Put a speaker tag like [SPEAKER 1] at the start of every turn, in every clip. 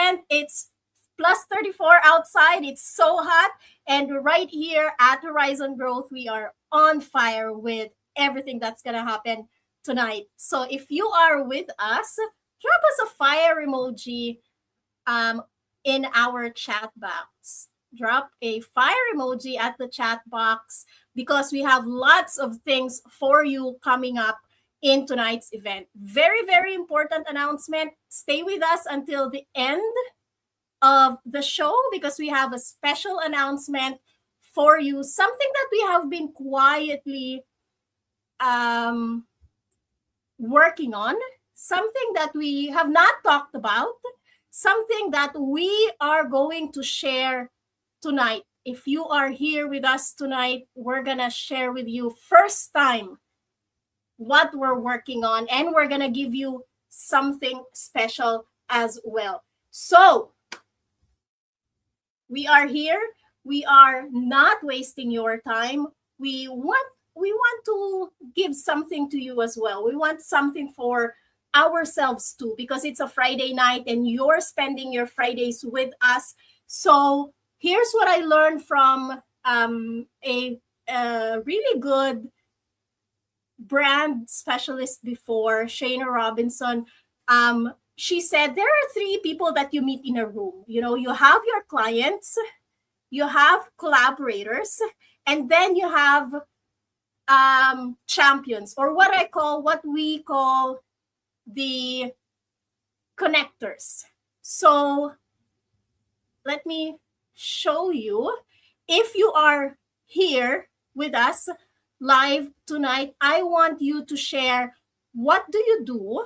[SPEAKER 1] event. It's plus 34 outside. It's so hot. And right here at Horizon Growth, we are on fire with everything that's going to happen tonight. So if you are with us, drop us a fire emoji in our chat box. Drop a fire emoji at the chat box because we have lots of things for you coming up in tonight's event. Very, very important announcement. Stay with us until the end of the show because we have a special announcement for you. Something that we have been quietly working on. Something that we have not talked about. Something that we are going to share tonight. If you are here with us tonight, we're going to share with you first time what we're working on, and we're going to give you something special as well. So, we are here. We are not wasting your time. We want to give something to you as well. We want something for ourselves too, because it's a Friday night and you're spending your Fridays with us. So here's what I learned from a really good brand specialist before, Shana Robinson. She said there are three people that you meet in a room. You know, you have your clients, you have collaborators, and then you have champions, or what we call the connectors. So let me show you. If you are here with us live tonight, I want you to share, what do you do?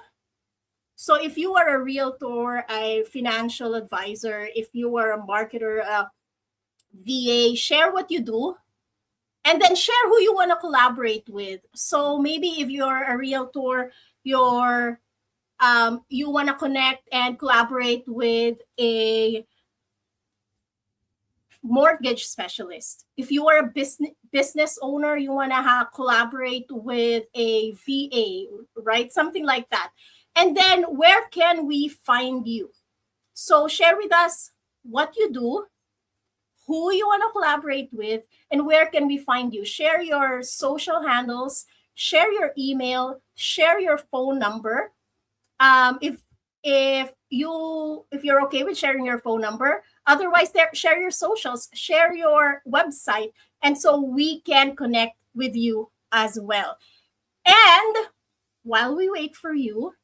[SPEAKER 1] So if you are a realtor, a financial advisor, if you are a marketer, a VA, share what you do. And then share who you want to collaborate with. So maybe if you're a realtor, you want to connect and collaborate with a mortgage specialist. If you are a business owner, you want to collaborate with a VA, right? Something like that. And then where can we find you? So share with us what you do, who you want to collaborate with, and where can we find you. Share your social handles, share your email, share your phone number. If you're okay with sharing your phone number, otherwise share your socials, share your website, and so we can connect with you as well. And while we wait for you,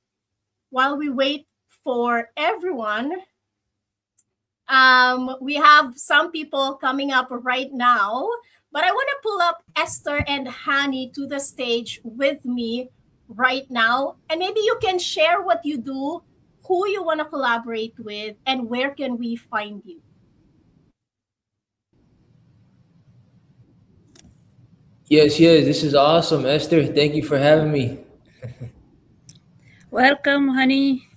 [SPEAKER 1] while we wait for everyone, we have some people coming up right now, but I want to pull up Esther and Hanny to the stage with me right now. And maybe you can share what you do, who you want to collaborate with, and where can we find you.
[SPEAKER 2] Yes, this is awesome, Esther. Thank you for having me.
[SPEAKER 3] Welcome, honey.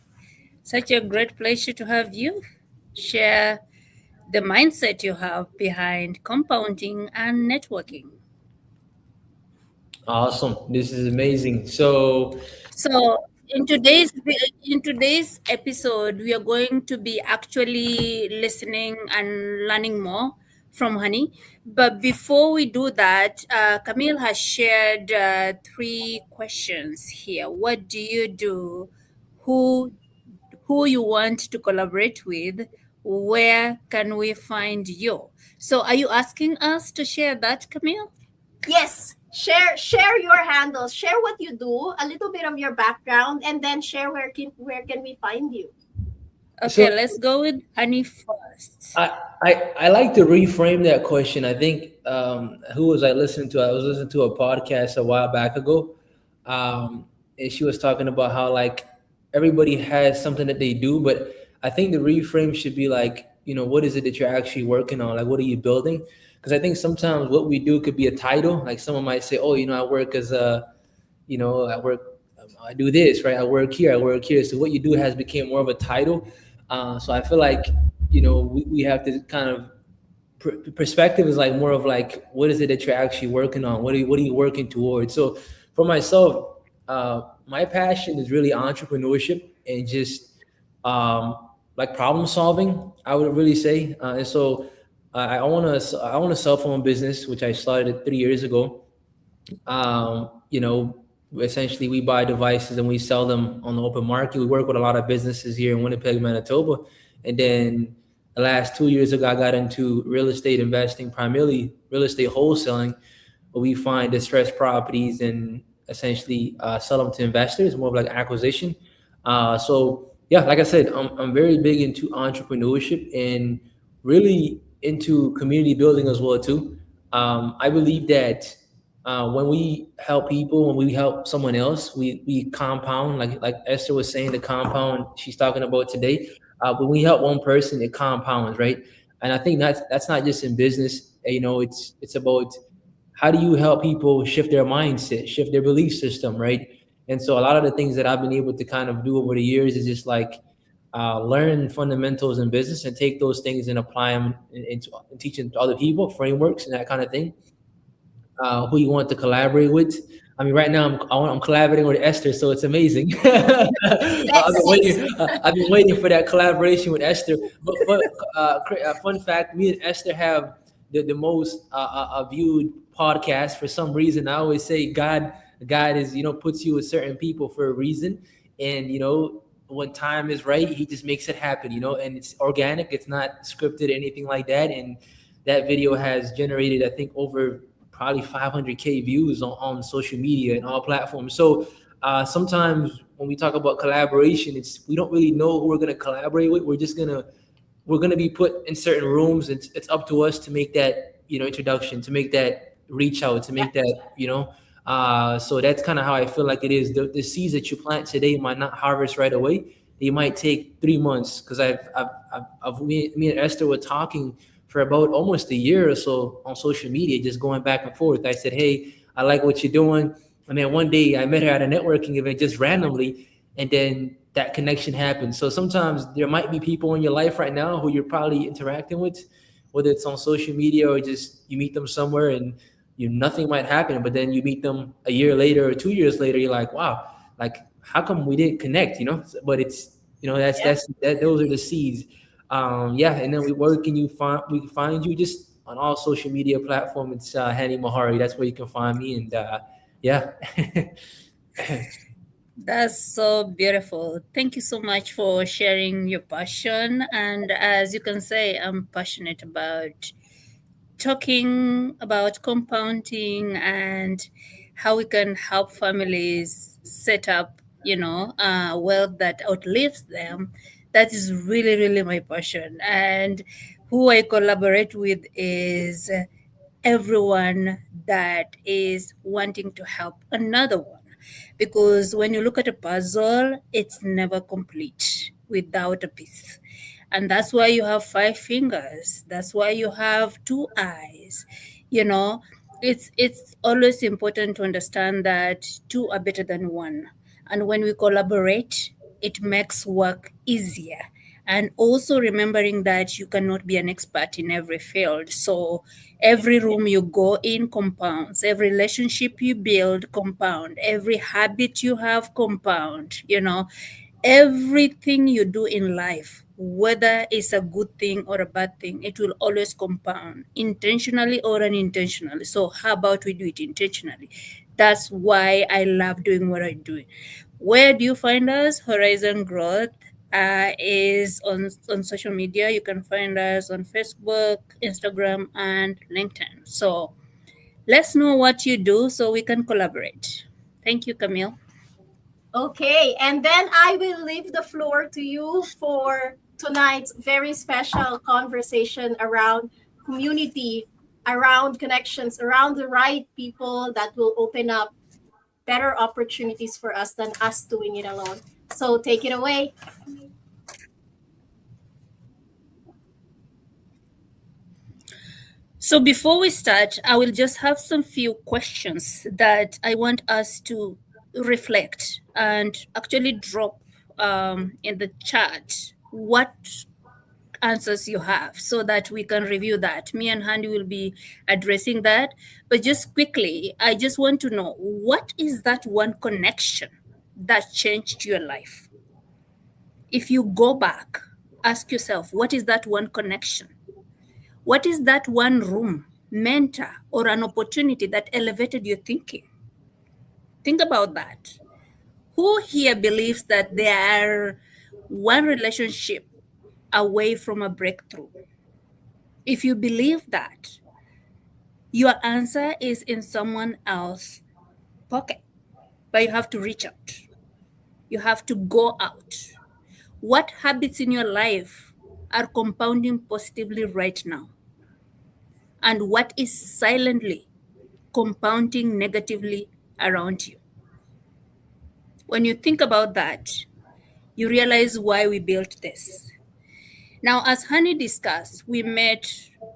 [SPEAKER 3] Such a great pleasure to have you share the mindset you have behind compounding and networking.
[SPEAKER 2] Awesome. This is amazing. So
[SPEAKER 3] In today's episode, we are going to be actually listening and learning more from Honey. But before we do that, Camille has shared three questions here. What do you do? Who you want to collaborate with? Where can we find you? So, are you asking us to share that, Camille?
[SPEAKER 1] Yes. Share your handles, share what you do, a little bit of your background, and then share where can we find you.
[SPEAKER 3] Okay, let's go with Honey first.
[SPEAKER 2] I like to reframe that question. I think who was I listening to? I was listening to a podcast a while back ago, and she was talking about how like everybody has something that they do, but I think the reframe should be like, what is it that you're actually working on? Like, what are you building? Because I think sometimes what we do could be a title. Like someone might say, oh, I work as I do this, right? I work here. So what you do has become more of a title. So I feel like, we have to kind of perspective is like more of like, what is it that you're actually working on? What are you working towards? So for myself, my passion is really entrepreneurship and just like problem solving, I would really say. And so I own a cell phone business which I started 3 years ago. You know, essentially we buy devices and we sell them on the open market. We work with a lot of businesses here in Winnipeg, Manitoba. And then the last 2 years ago, I got into real estate investing, primarily real estate wholesaling, where we find distressed properties and essentially sell them to investors, more of like acquisition. So yeah, like I said, I'm very big into entrepreneurship and really into community building as well too. I believe that when we help people, when we help someone else, we compound. Like Esther was saying, the compound she's talking about today. When we help one person, it compounds, right? And I think that's not just in business. You know, it's about how do you help people shift their mindset, shift their belief system, right? And so a lot of the things that I've been able to kind of do over the years is just like learn fundamentals in business and take those things and apply them into teaching to other people, frameworks and that kind of thing. Who you want to collaborate with. I mean, right now I'm collaborating with Esther, so it's amazing.
[SPEAKER 1] Let's see.
[SPEAKER 2] I've been waiting for that collaboration with Esther. But fun fact: me and Esther have the most viewed podcast for some reason. I always say God is puts you with certain people for a reason, and when time is right, He just makes it happen. And it's organic. It's not scripted or anything like that. And that video has generated, I think, over probably 500K views on social media and all platforms. So sometimes when we talk about collaboration, we don't really know who we're going to collaborate with. We're gonna be put in certain rooms. It's up to us to make that introduction, to make that reach out, to
[SPEAKER 1] Yeah.
[SPEAKER 2] make that. So that's kind of how I feel like it is. The seeds that you plant today might not harvest right away. They might take 3 months because me and Esther were talking for about almost a year or so on social media, just going back and forth. I said, "Hey, I like what you're doing." And then one day I met her at a networking event just randomly, and then that connection happened. So sometimes there might be people in your life right now who you're probably interacting with, whether it's on social media or just you meet them somewhere and nothing might happen, but then you meet them a year later or 2 years later, you're like, wow, like how come we didn't connect? But it's
[SPEAKER 1] Yeah.
[SPEAKER 2] those are the seeds. Yeah, and then we can find you just on all social media platforms. It's Hanny Mehari. That's where you can find me. And yeah.
[SPEAKER 3] That's so beautiful. Thank you so much for sharing your passion. And as you can say, I'm passionate about talking about compounding and how we can help families set up, wealth that outlives them. That is really, really my passion. And who I collaborate with is everyone that is wanting to help another one. Because when you look at a puzzle, it's never complete without a piece. And that's why you have five fingers. That's why you have two eyes. You know, it's always important to understand that two are better than one. And when we collaborate, it makes work easier. And also remembering that you cannot be an expert in every field. So every room you go in compounds, every relationship you build compound, every habit you have compound, everything you do in life, whether it's a good thing or a bad thing, it will always compound intentionally or unintentionally. So how about we do it intentionally? That's why I love doing what I do. Where do you find us? Horizon Growth is on social media. You can find us on Facebook, Instagram, and LinkedIn. So let's know what you do so we can collaborate. Thank you, Camille.
[SPEAKER 1] Okay, and then I will leave the floor to you for tonight's very special conversation around community, around connections, around the right people that will open up better opportunities for us than us doing it alone. So take it away.
[SPEAKER 3] So before we start, I will just have some few questions that I want us to reflect and actually drop in the chat what answers you have so that we can review that. Me and Handy will be addressing that. But just quickly, I just want to know what is that one connection that changed your life? If you go back Ask yourself, what is that one connection? What is that one room, mentor, or an opportunity that elevated your thinking? Think about that. Who here believes that they are one relationship away from a breakthrough? If you believe that, your answer is in someone else's pocket, but you have to reach out. You have to go out. What habits in your life are compounding positively right now? And what is silently compounding negatively around you? When you think about that, you realize why we built this. Now, as Honey discussed, we met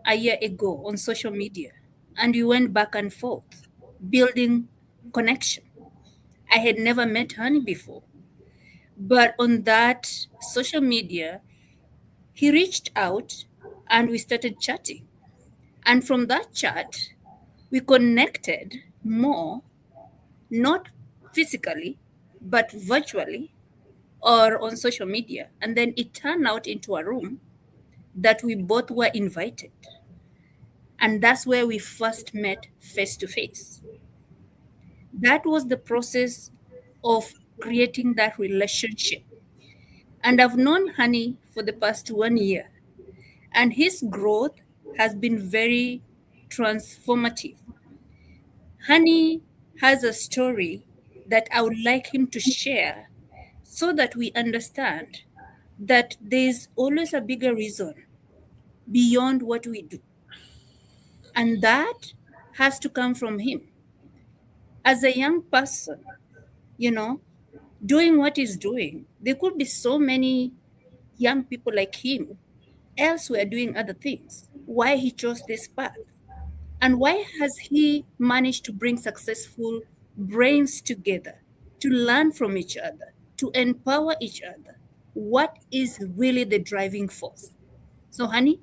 [SPEAKER 3] a year ago on social media and we went back and forth, building connection. I had never met Honey before, but on that social media, he reached out and we started chatting. And from that chat, we connected more, not physically, but virtually or on social media. And then it turned out into a room that we both were invited. And that's where we first met face to face. That was the process of creating that relationship. And I've known Honey for the past 1 year, and his growth has been very transformative. Honey has a story that I would like him to share so that we understand that there's always a bigger reason beyond what we do. And that has to come from him. As a young person, you know, doing what he's doing, there could be so many young people like him elsewhere doing other things. Why he chose this path? And why has he managed to bring successful brains together to learn from each other, to empower each other? What is really the driving force? So, Honey,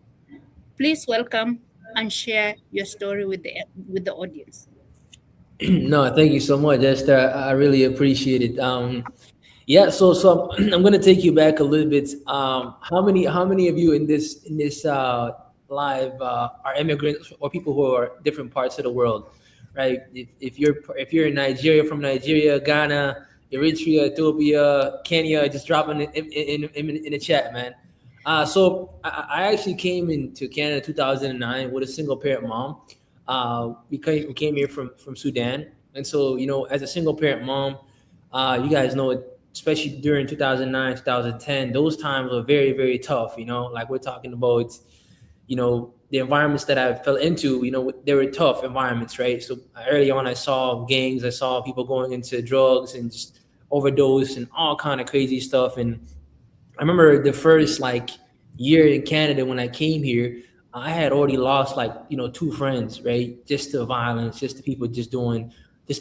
[SPEAKER 3] please welcome and share your story with the audience.
[SPEAKER 2] No, thank you so much, Esther. I really appreciate it. Yeah, so I'm gonna take you back a little bit. How many of you in this live are immigrants or people who are different parts of the world, right? If you're in Nigeria, from Nigeria, Ghana, Eritrea, Ethiopia, Kenya, just drop in the chat, man. So I actually came into Canada in 2009 with a single parent mom. We came here from Sudan, and so as a single parent mom, you guys know it, especially during 2009, 2010. Those times were very, very tough. Like we're talking about, the environments that I fell into. They were tough environments, right? So early on, I saw gangs, I saw people going into drugs and just overdose and all kind of crazy stuff. And I remember the first like year in Canada when I came here, I had already lost like two friends, right? Just to violence, just to people just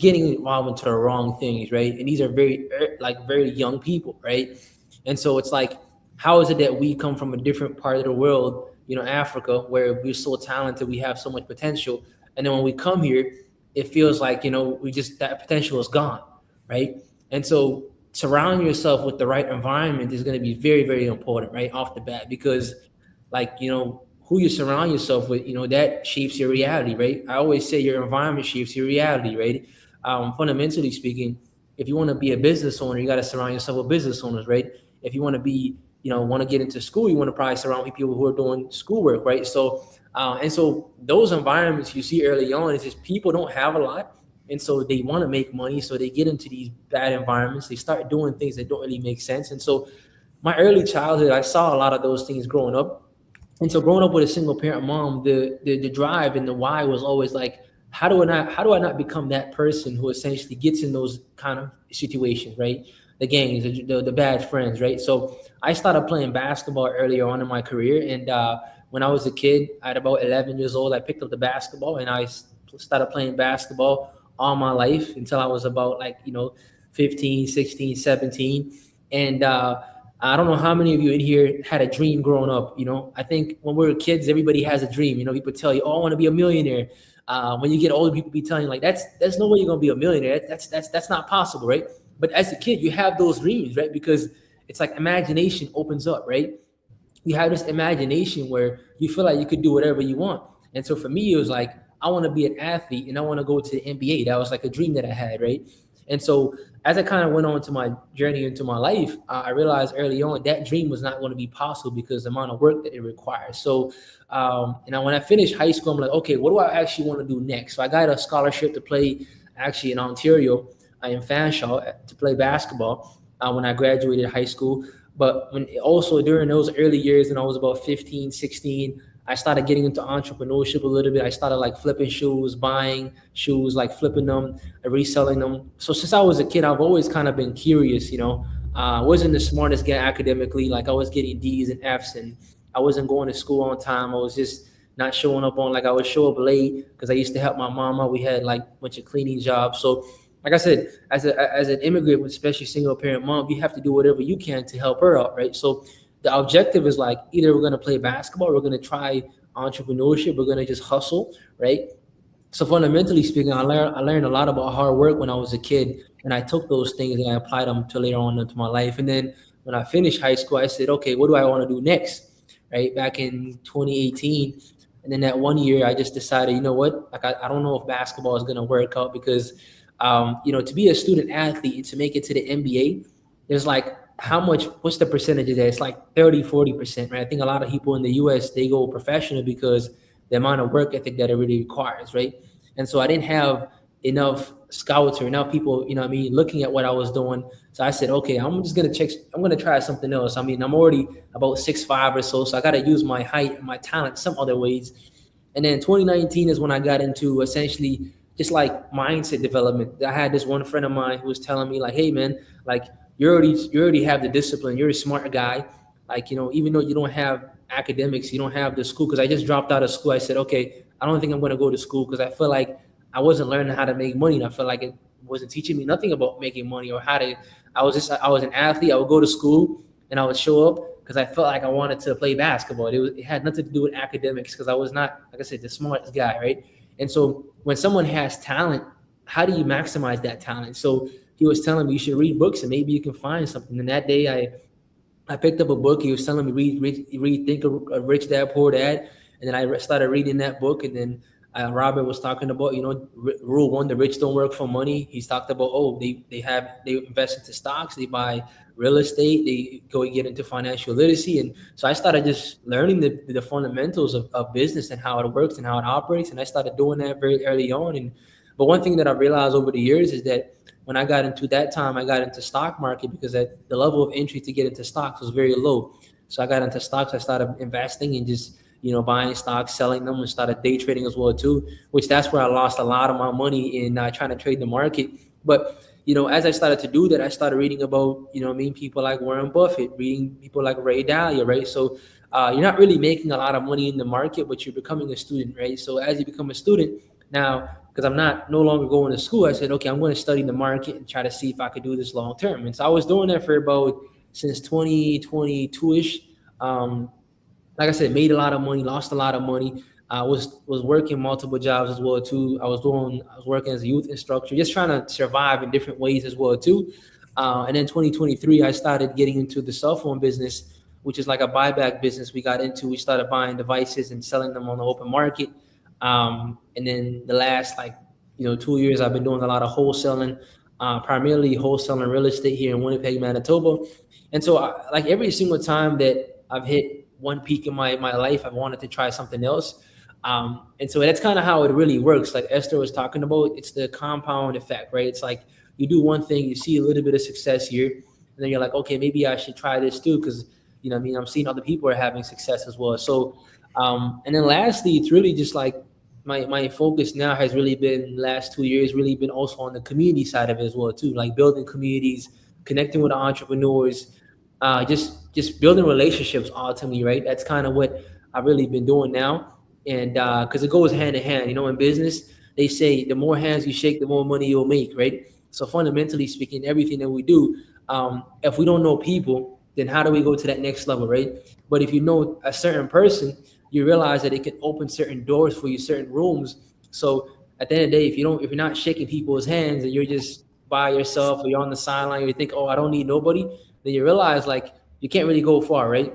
[SPEAKER 2] getting involved into the wrong things, right? And these are very young people, right? And so it's like, how is it that we come from a different part of the world, Africa, where we're so talented, we have so much potential, and then when we come here, it feels like we just that potential is gone, right? And so surrounding yourself with the right environment is going to be very, very important right off the bat, because like who you surround yourself with, that shapes your reality, right? I always say your environment shapes your reality, right? Fundamentally speaking, if you want to be a business owner, you got to surround yourself with business owners, right? If you want to be, want to get into school, you want to probably surround people who are doing schoolwork, right? So those environments you see early on is just people don't have a lot, and so they want to make money, so they get into these bad environments. They start doing things that don't really make sense. And so my early childhood, I saw a lot of those things growing up. And so growing up with a single parent mom, the drive and the why was always like, how do I not become that person who essentially gets in those kind of situations, right? The gangs, the bad friends, right? So I started playing basketball earlier on in my career, and when I was a kid, at about 11 years old, I picked up the basketball and I started playing basketball all my life until I was about 15, 16, 17. And I don't know how many of you in here had a dream growing up. I think when we were kids, everybody has a dream. People tell you, "Oh, I want to be a millionaire." When you get older, people be telling you like, "That's no way you're gonna be a millionaire. That's not possible, right?" But as a kid, you have those dreams, right? Because it's like imagination opens up, right? you have this imagination where you feel like you could do whatever you want. And so for me, it was like, I want to be an athlete and I want to go to the NBA. That was like a dream that I had, right? And so as I kind of went on to my journey into my life, I realized early on that dream was not going to be possible because the amount of work that it requires. So, when I finished high school, I'm like, okay, what do I actually want to do next? So I got a scholarship to play actually in Ontario, in Fanshawe, to play basketball when I graduated high school. But when also during those early years, when I was about 15, 16, I started getting into entrepreneurship a little bit. I started like flipping shoes, buying shoes, like flipping them and reselling them. So since I was a kid, I've always kind of been curious, you know. I wasn't the smartest guy academically. Like I was getting D's and F's, and I wasn't going to school on time. I was just not showing up on, like I would show up late because I used to help my mama. We had like a bunch of cleaning jobs. So like I said, as an immigrant, especially single parent mom, you have to do whatever you can to help her out, right? So the objective is like either we're gonna play basketball, or we're gonna try entrepreneurship, we're gonna just hustle, right? So fundamentally speaking, I learned a lot about hard work when I was a kid, and I took those things and I applied them to later on into my life. And then when I finished high school, I said, okay, what do I want to do next? Right back in 2018, and then that one year, I just decided, you know what, like I don't know if basketball is gonna work out because, to be a student athlete and to make it to the NBA, there's like how much, what's the percentage of that? It's like 30, 40%, right? I think a lot of people in the US, they go professional because the amount of work ethic that it really requires, right? And so I didn't have enough scouts or enough people, you know what I mean, looking at what I was doing. So I said, okay, I'm just gonna check, I'm gonna try something else. I mean, I'm already about 6'5" or so I gotta use my height and my talent some other ways. And then 2019 is when I got into essentially just like mindset development. I had this one friend of mine who was telling me like, hey man, like you already have the discipline. You're a smart guy. Like, even though you don't have academics, you don't have the school. Because I just dropped out of school. I said, okay, I don't think I'm going to go to school because I feel like I wasn't learning how to make money. And I felt like it wasn't teaching me nothing about making money or how to. I was an athlete. I would go to school and I would show up because I felt like I wanted to play basketball. It had nothing to do with academics because I was not, like I said, the smartest guy, right? And so when someone has talent, how do you maximize that talent? So he was telling me you should read books and maybe you can find something. And that day I picked up a book. He was telling me read Think of Rich Dad Poor Dad, and then I started reading that book. And then Robert was talking about rule one: the rich don't work for money. He's talked about they invest into stocks, they buy real estate, they go and get into financial literacy. And so I started just learning the fundamentals of business and how it works and how it operates. And I started doing that very early on. But one thing that I realized over the years is that when I got into that time, I got into stock market because the level of entry to get into stocks was very low. So I got into stocks. I started investing and just, buying stocks, selling them, and started day trading as well too, which that's where I lost a lot of my money in trying to trade the market. But, as I started to do that, I started reading about, people like Warren Buffett, reading people like Ray Dalio, right? So you're not really making a lot of money in the market, but you're becoming a student, right? So as you become a student now, because I'm no longer going to school, I said, okay, I'm going to study the market and try to see if I could do this long term. And so I was doing that for about since 2022-ish. Like I said, made a lot of money, lost a lot of money. I was working multiple jobs as well too. I was working as a youth instructor, just trying to survive in different ways as well too. And then 2023, I started getting into the cell phone business, which is like a buyback business. We started buying devices and selling them on the open market. And then the last 2 years, I've been doing a lot of wholesaling, primarily wholesaling real estate here in Winnipeg, Manitoba. And so like every single time that I've hit one peak in my life, I wanted to try something else. And so that's kind of how it really works. Like Esther was talking about, it's the compound effect, right? It's like you do one thing, you see a little bit of success here, and then you're like, okay, maybe I should try this too, because I'm seeing other people are having success as well. So and then lastly, it's really just like my focus now has really been last 2 years, really been also on the community side of it as well too, like building communities, connecting with the entrepreneurs, just building relationships ultimately, right? That's kind of what I've really been doing now. And because it goes hand in hand, in business, they say the more hands you shake, the more money you'll make, right? So fundamentally speaking, everything that we do, if we don't know people, then how do we go to that next level, right? But if you know a certain person, you realize that it can open certain doors for you, certain rooms. So at the end of the day, if you're not shaking people's hands and you're just by yourself or you're on the sideline, you think, oh, I don't need nobody, then you realize like you can't really go far, right?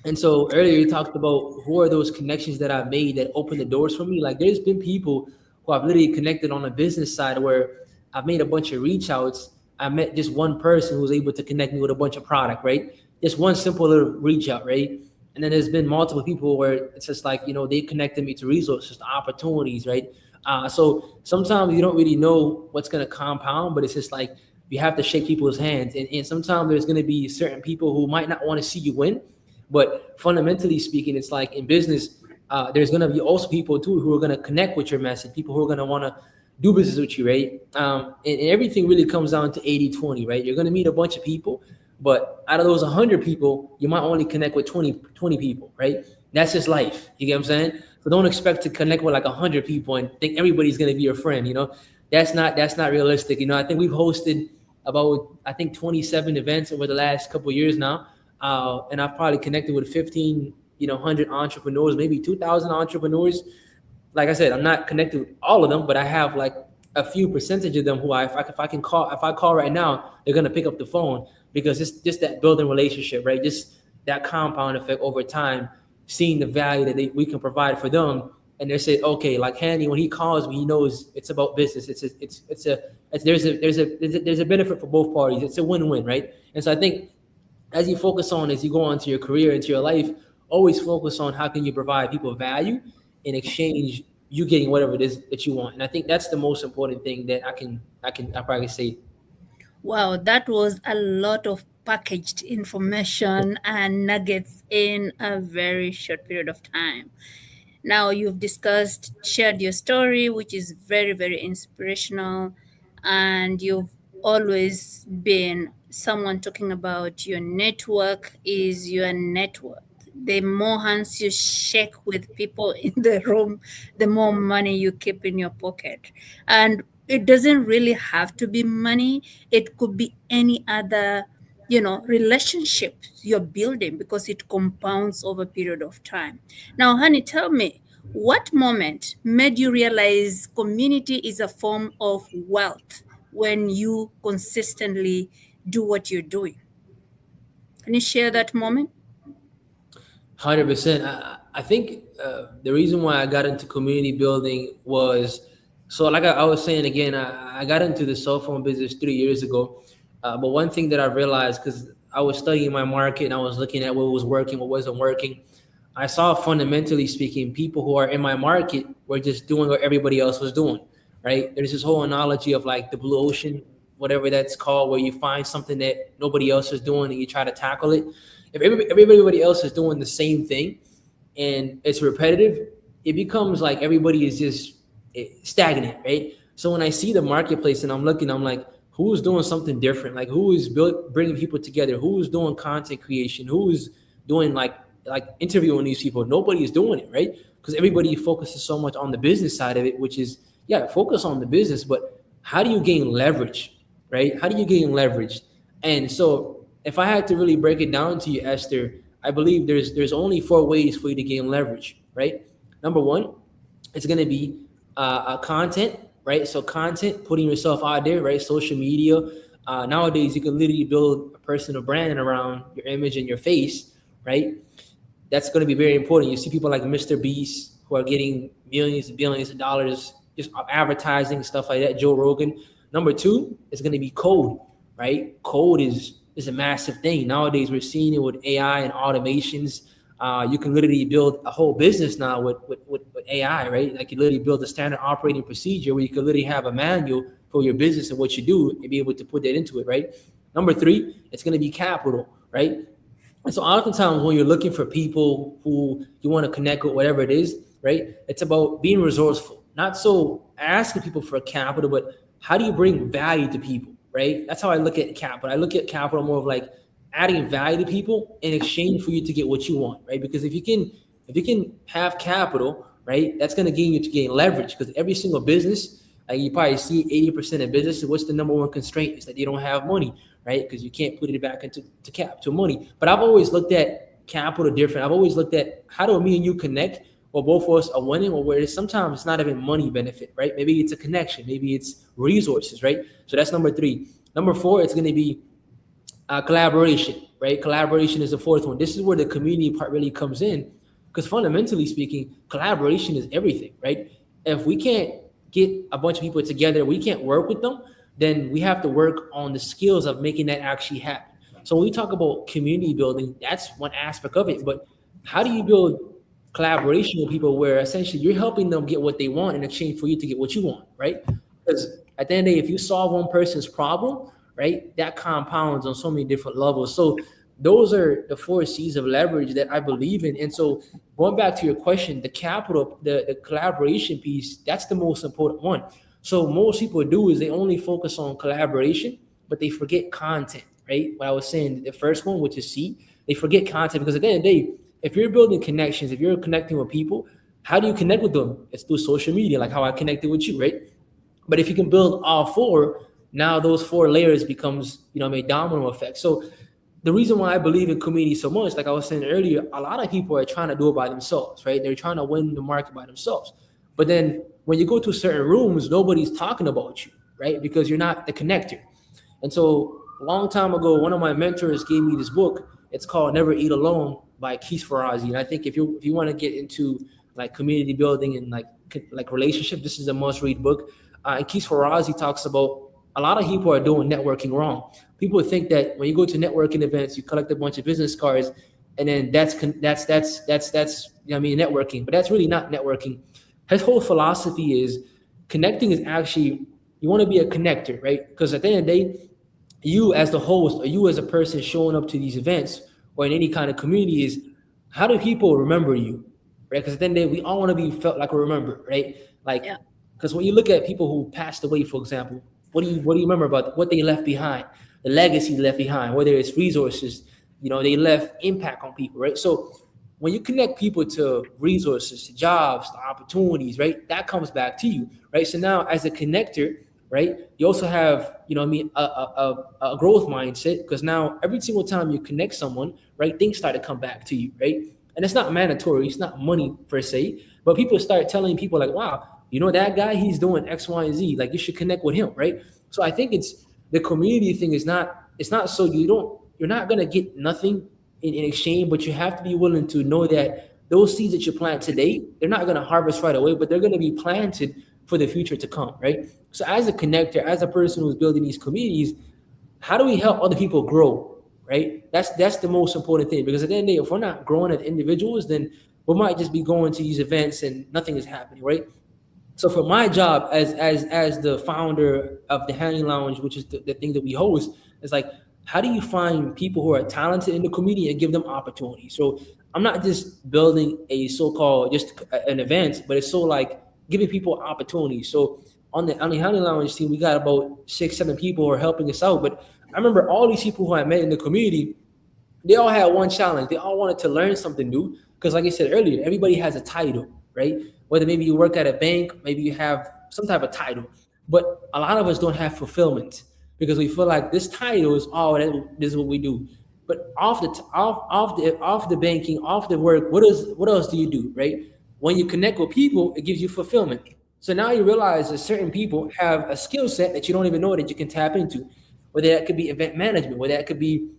[SPEAKER 2] And so earlier you talked about who are those connections that I've made that open the doors for me. Like there's been people who I've literally connected on the business side where I've made a bunch of reach outs. I met just one person who was able to connect me with a bunch of product, right? Just one simple little reach out, right? And then there's been multiple people where it's just like, they connected me to resources, to opportunities, right? So sometimes you don't really know what's going to compound, but it's just like you have to shake people's hands. And sometimes there's going to be certain people who might not want to see you win, but fundamentally speaking, it's like in business, there's going to be also people too who are going to connect with your message, people who are going to want to do business with you, right? And everything really comes down to 80-20, right? You're going to meet a bunch of people, but out of those 100 people, you might only connect with 20 people, right? That's just life. You get what I'm saying? So don't expect to connect with like 100 people and think everybody's going to be your friend. That's not realistic. I think we've hosted about, I think, 27 events over the last couple of years now. And I've probably connected with 15, 100 entrepreneurs, maybe 2,000 entrepreneurs. Like I said, I'm not connected with all of them, but I have like a few percentage of them who if I call right now, they're gonna pick up the phone, because it's just that building relationship, right? Just that compound effect over time, seeing the value that we can provide for them, and they say, okay, like Hanny, when he calls me, he knows it's about business. There's a benefit for both parties. It's a win-win, right? And so I think as you go on to your career, into your life, always focus on how can you provide people value in exchange you getting whatever it is that you want. And I think that's the most important thing that I probably say.
[SPEAKER 3] Wow, that was a lot of packaged information and nuggets in a very short period of time. Now you've discussed, shared your story, which is very, very inspirational, and you've always been someone talking about your network is your net worth. The more hands you shake with people in the room, the more money you keep in your pocket. And it doesn't really have to be money, it could be any other relationship you're building, because it compounds over a period of time. Now, honey, tell me, what moment made you realize community is a form of wealth when you consistently do what you're doing? Can you share that moment?
[SPEAKER 2] 100%. I think the reason why I got into community building was, so like I was saying again, I got into the cell phone business 3 years ago. But one thing that I realized, because I was studying my market and I was looking at what was working, what wasn't working, I saw, fundamentally speaking, people who are in my market were just doing what everybody else was doing, right? There's this whole analogy of like the blue ocean, whatever that's called, where you find something that nobody else is doing and you try to tackle it. If everybody else is doing the same thing and it's repetitive, it becomes like everybody is just stagnant, right? So when I see the marketplace and I'm looking, I'm like, who's doing something different? Like, who is bringing people together? Who's doing content creation? Who's doing like interviewing these people? Nobody is doing it, right? Because everybody focuses so much on the business side of it, which is, yeah, focus on the business, but how do you gain leverage, right? How do you gain leverage? And so if I had to really break it down to you, Esther, I believe there's only 4 ways for you to gain leverage, right? Number one, it's going to be content, right? So content, putting yourself out there, right? Social media. Nowadays, you can literally build a personal brand around your image and your face, right? That's going to be very important. You see people like Mr. Beast who are getting millions and billions of dollars just advertising, stuff like that. Joe Rogan. Number two is going to be code, right? Code is a massive thing. Nowadays, we're seeing it with AI and automations. You can literally build a whole business now with AI, right? Like you literally build a standard operating procedure where you can literally have a manual for your business and what you do and be able to put that into it, right? Number three, it's going to be capital, right? And so oftentimes when you're looking for people who you want to connect with, whatever it is, right? It's about being resourceful, not so asking people for capital, but how do you bring value to people, right? That's how I look at capital. I look at capital more of like adding value to people in exchange for you to get what you want, right? Because if you can have capital, right, that's going to gain you to gain leverage. Because every single business, like you probably see 80% of businesses, what's the number one constraint is that they don't have money, right? Because you can't put it back into to money. But I've always looked at capital different. I've always looked at how do me and you connect, or both of us are winning, or where sometimes it's not even money benefit, right? Maybe it's a connection, maybe it's resources, right? So that's number three. Number four, it's going to be Collaboration, right? Collaboration is the fourth one. This is where the community part really comes in, because fundamentally speaking, collaboration is everything, right? If we can't get a bunch of people together, we can't work with them, then we have to work on the skills of making that actually happen. So when we talk about community building, that's one aspect of it. But how do you build collaboration with people where essentially you're helping them get what they want in exchange for you to get what you want, right? Because at the end of the day, if you solve one person's problem, right, that compounds on so many different levels. So those are the four C's of leverage that I believe in. And so going back to your question, the capital, the collaboration piece, that's the most important one. So most people do is they only focus on collaboration, but they forget content, right? What I was saying, the first one, which is C, they forget content, because at the end of the day, if you're building connections, if you're connecting with people, how do you connect with them? It's through social media, like how I connected with you, right? But if you can build all four, now those four layers becomes, a domino effect. So the reason why I believe in community so much, like I was saying earlier, a lot of people are trying to do it by themselves, right? They're trying to win the market by themselves. But then when you go to certain rooms, nobody's talking about you, right? Because you're not the connector. And so a long time ago, one of my mentors gave me this book. It's called Never Eat Alone by Keith Ferrazzi. And I think if you want to get into like community building and like relationship, this is a must read book. And Keith Ferrazzi talks about a lot of people are doing networking wrong. People think that when you go to networking events, you collect a bunch of business cards, and then that's networking. But that's really not networking. His whole philosophy is connecting is actually, you want to be a connector, right? Because at the end of the day, you as the host or you as a person showing up to these events or in any kind of community is, how do people remember you, right? Because at the end of the day, we all want to be felt like we're remembered, right? Like,
[SPEAKER 3] Yeah.
[SPEAKER 2] because when you look at people who passed away, for example, what do you remember about what they left behind, the legacy left behind, whether it's resources, they left impact on people, right? So when you connect people to resources, to jobs, to opportunities, right, that comes back to you, right? So now as a connector, right, you also have, a growth mindset, because now every single time you connect someone, right, things start to come back to you, right? And it's not mandatory, it's not money per se, but people start telling people like, wow, that guy, he's doing X, Y, and Z. Like, you should connect with him, right? So I think it's the community thing is not, it's not so you're not gonna get nothing in exchange, but you have to be willing to know that those seeds that you plant today, they're not gonna harvest right away, but they're gonna be planted for the future to come, right? So as a connector, as a person who's building these communities, how do we help other people grow, right? That's the most important thing, because at the end of the day, if we're not growing as individuals, then we might just be going to these events and nothing is happening, right? So for my job as the founder of the Hanny Lounge, which is the thing that we host, is like, how do you find people who are talented in the community and give them opportunities? So I'm not just building a so-called just an event, but it's so like giving people opportunities. So on the Hanny Lounge team, we got about 6-7 people who are helping us out. But I remember all these people who I met in the community, they all had one challenge. They all wanted to learn something new. Because like I said earlier, everybody has a title, right? Whether maybe you work at a bank, maybe you have some type of title. But a lot of us don't have fulfillment, because we feel like this title is all that, this is what we do. But off the banking, off the work, what else do you do, right? When you connect with people, it gives you fulfillment. So now you realize that certain people have a skill set that you don't even know that you can tap into, whether that could be event management, whether that could be,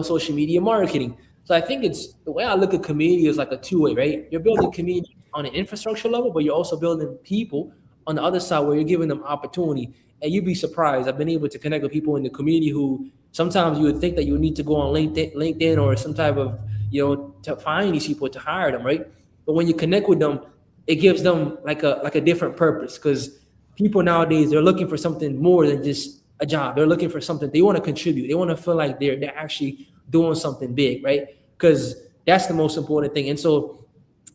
[SPEAKER 2] social media marketing. So I think it's the way I look at community is like a two-way, right? You're building community on an infrastructure level, but you're also building people on the other side where you're giving them opportunity. And you'd be surprised. I've been able to connect with people in the community who sometimes you would think that you would need to go on LinkedIn or some type of, to find these people to hire them, right? But when you connect with them, it gives them like a different purpose, because people nowadays, they're looking for something more than just a job. They're looking for something. They want to contribute. They want to feel like they're actually doing something big, right? Because that's the most important thing. And so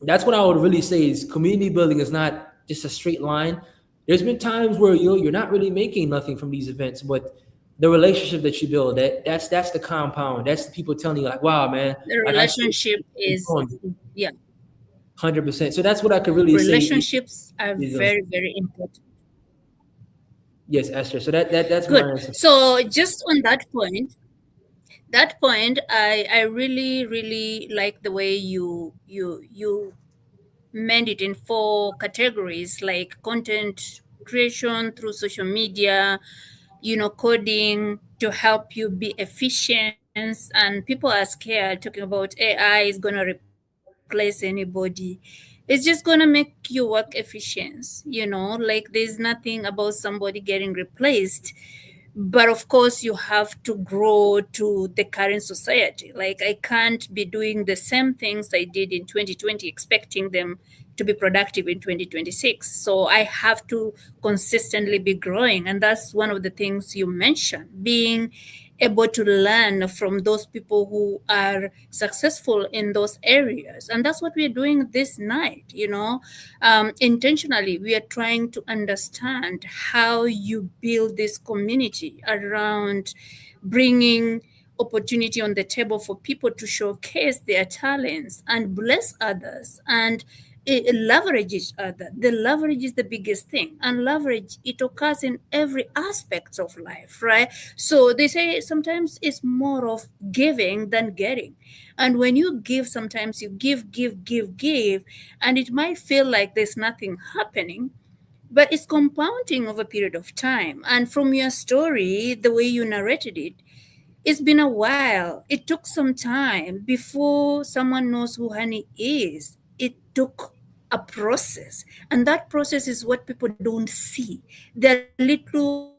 [SPEAKER 2] that's what I would really say is community building is not just a straight line. There's been times where you're not really making nothing from these events, but the relationship that you build, that's the compound. That's the people telling you like, wow, man,
[SPEAKER 3] The
[SPEAKER 2] like I see
[SPEAKER 3] relationship is, yeah,
[SPEAKER 2] 100%. So that's what I could really say.
[SPEAKER 3] relationships are
[SPEAKER 2] Is,
[SPEAKER 3] very, very important.
[SPEAKER 2] yes, Esther. So that's my
[SPEAKER 3] Good.
[SPEAKER 2] answer.
[SPEAKER 3] So just on that point, I really, really like the way you mend it in four categories, like content creation through social media, coding to help you be efficient, and people are scared talking about AI is going to replace anybody. It's just going to make your work efficient. Like there's nothing about somebody getting replaced, but of course you have to grow to the current society. Like I can't be doing the same things I did in 2020 expecting them to be productive in 2026. So I have to consistently be growing, and that's one of the things you mentioned, being able to learn from those people who are successful in those areas. And that's what we're doing this night. Intentionally we are trying to understand how you build this community around bringing opportunity on the table for people to showcase their talents and bless others and leverage each other. The leverage is the biggest thing, and leverage, it occurs in every aspect of life, right? So they say sometimes it's more of giving than getting. And when you give, sometimes you give, and it might feel like there's nothing happening, but it's compounding over a period of time. And from your story, the way you narrated it, it's been a while. It took some time before someone knows who Honey is. It took a process. And that process is what people don't see. The little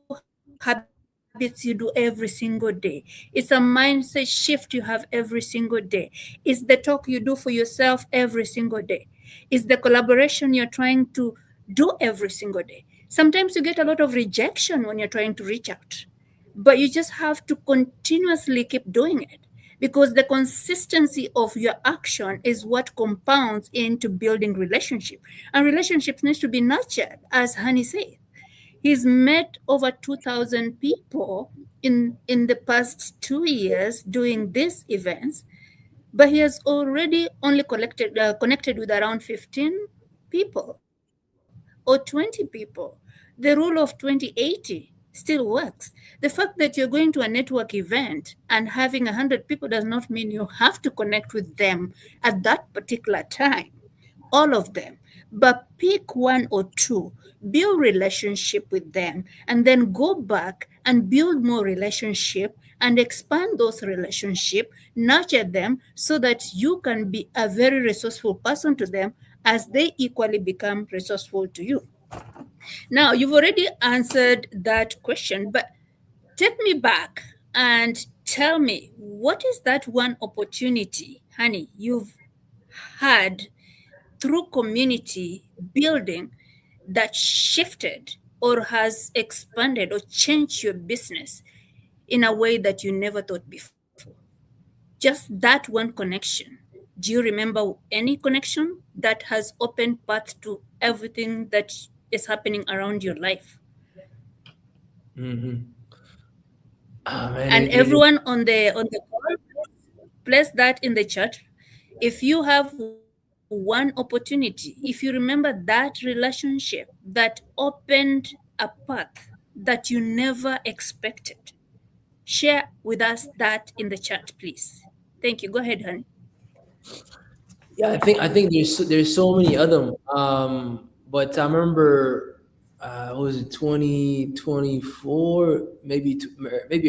[SPEAKER 3] habits you do every single day. It's a mindset shift you have every single day. It's the talk you do for yourself every single day. It's the collaboration you're trying to do every single day. Sometimes you get a lot of rejection when you're trying to reach out, but you just have to continuously keep doing it, because the consistency of your action is what compounds into building relationship. And relationships need to be nurtured, as Hani said. He's met over 2,000 people in the past 2 years doing these events, but he has already only connected with around 15 people or 20 people. The rule of 2080 still works. The fact that you're going to a network event and having 100 people does not mean you have to connect with them at that particular time, all of them, but pick one or two, build relationship with them, and then go back and build more relationship and expand those relationship, nurture them so that you can be a very resourceful person to them as they equally become resourceful to you. Now, you've already answered that question, but take me back and tell me, what is that one opportunity, honey, you've had through community building that shifted or has expanded or changed your business in a way that you never thought before? Just that one connection. Do you remember any connection that has opened path to everything that is happening around your life?
[SPEAKER 2] Mm-hmm. Ah, man,
[SPEAKER 3] And everyone on the call, place that in the chat. If you have one opportunity, if you remember that relationship that opened a path that you never expected, share with us that in the chat, please. Thank you. Go ahead, honey.
[SPEAKER 2] Yeah, I think there's so many of them. But I remember, what was it 2024, maybe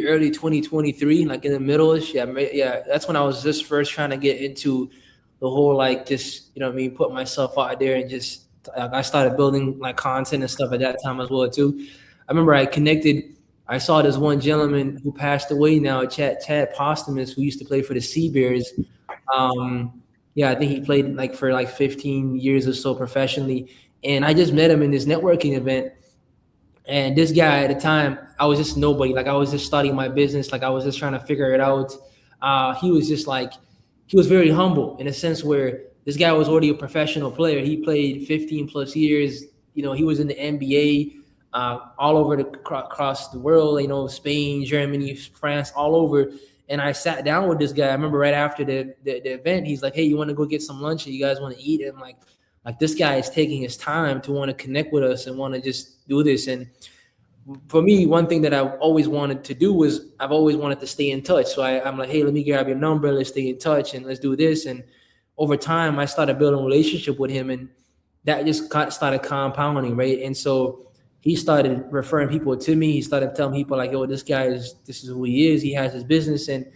[SPEAKER 2] early 2023, like in the middle-ish. Yeah, yeah, that's when I was just first trying to get into the whole, like, just, you know what I mean, put myself out there and just, I started building like content and stuff at that time as well too. I remember I saw this one gentleman who passed away now, Chad Posthumous, who used to play for the Sea Bears. Yeah, I think he played like for like 15 years or so professionally. And I just met him in this networking event. And this guy at the time, I was just nobody. Like I was just starting my business. Like I was just trying to figure it out. He was just like, he was very humble in a sense where this guy was already a professional player. He played 15 plus years. You know, he was in the NBA, all over across the world. You know, Spain, Germany, France, all over. And I sat down with this guy. I remember right after the event, he's like, "Hey, you want to go get some lunch? Or you guys want to eat?" And I'm like this guy is taking his time to want to connect with us and want to just do this. And for me, one thing that I've always wanted to do was I've always wanted to stay in touch. So I'm like, "Hey, let me grab your number. Let's stay in touch and let's do this." And over time, I started building a relationship with him, and that just started compounding, right? And so he started referring people to me. He started telling people like, "Yo, this is who he is. He has his business." And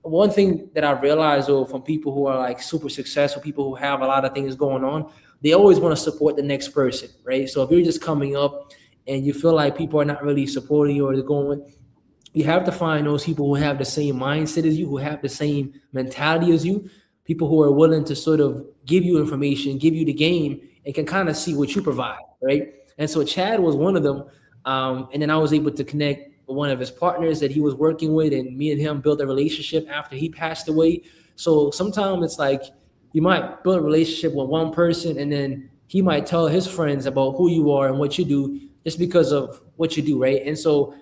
[SPEAKER 2] one thing that I realized though from people who are like super successful, people who have a lot of things going on, they always want to support the next person, right? So if you're just coming up and you feel like people are not really supporting you or they're going, you have to find those people who have the same mindset as you, who have the same mentality as you, people who are willing to sort of give you information, give you the game, and can kind of see what you provide, right? And so Chad was one of them. And then I was able to connect with one of his partners that he was working with, and me and him built a relationship after he passed away. So sometimes it's like you might build a relationship with one person, and then he might tell his friends about who you are and what you do just because of what you do, right? And so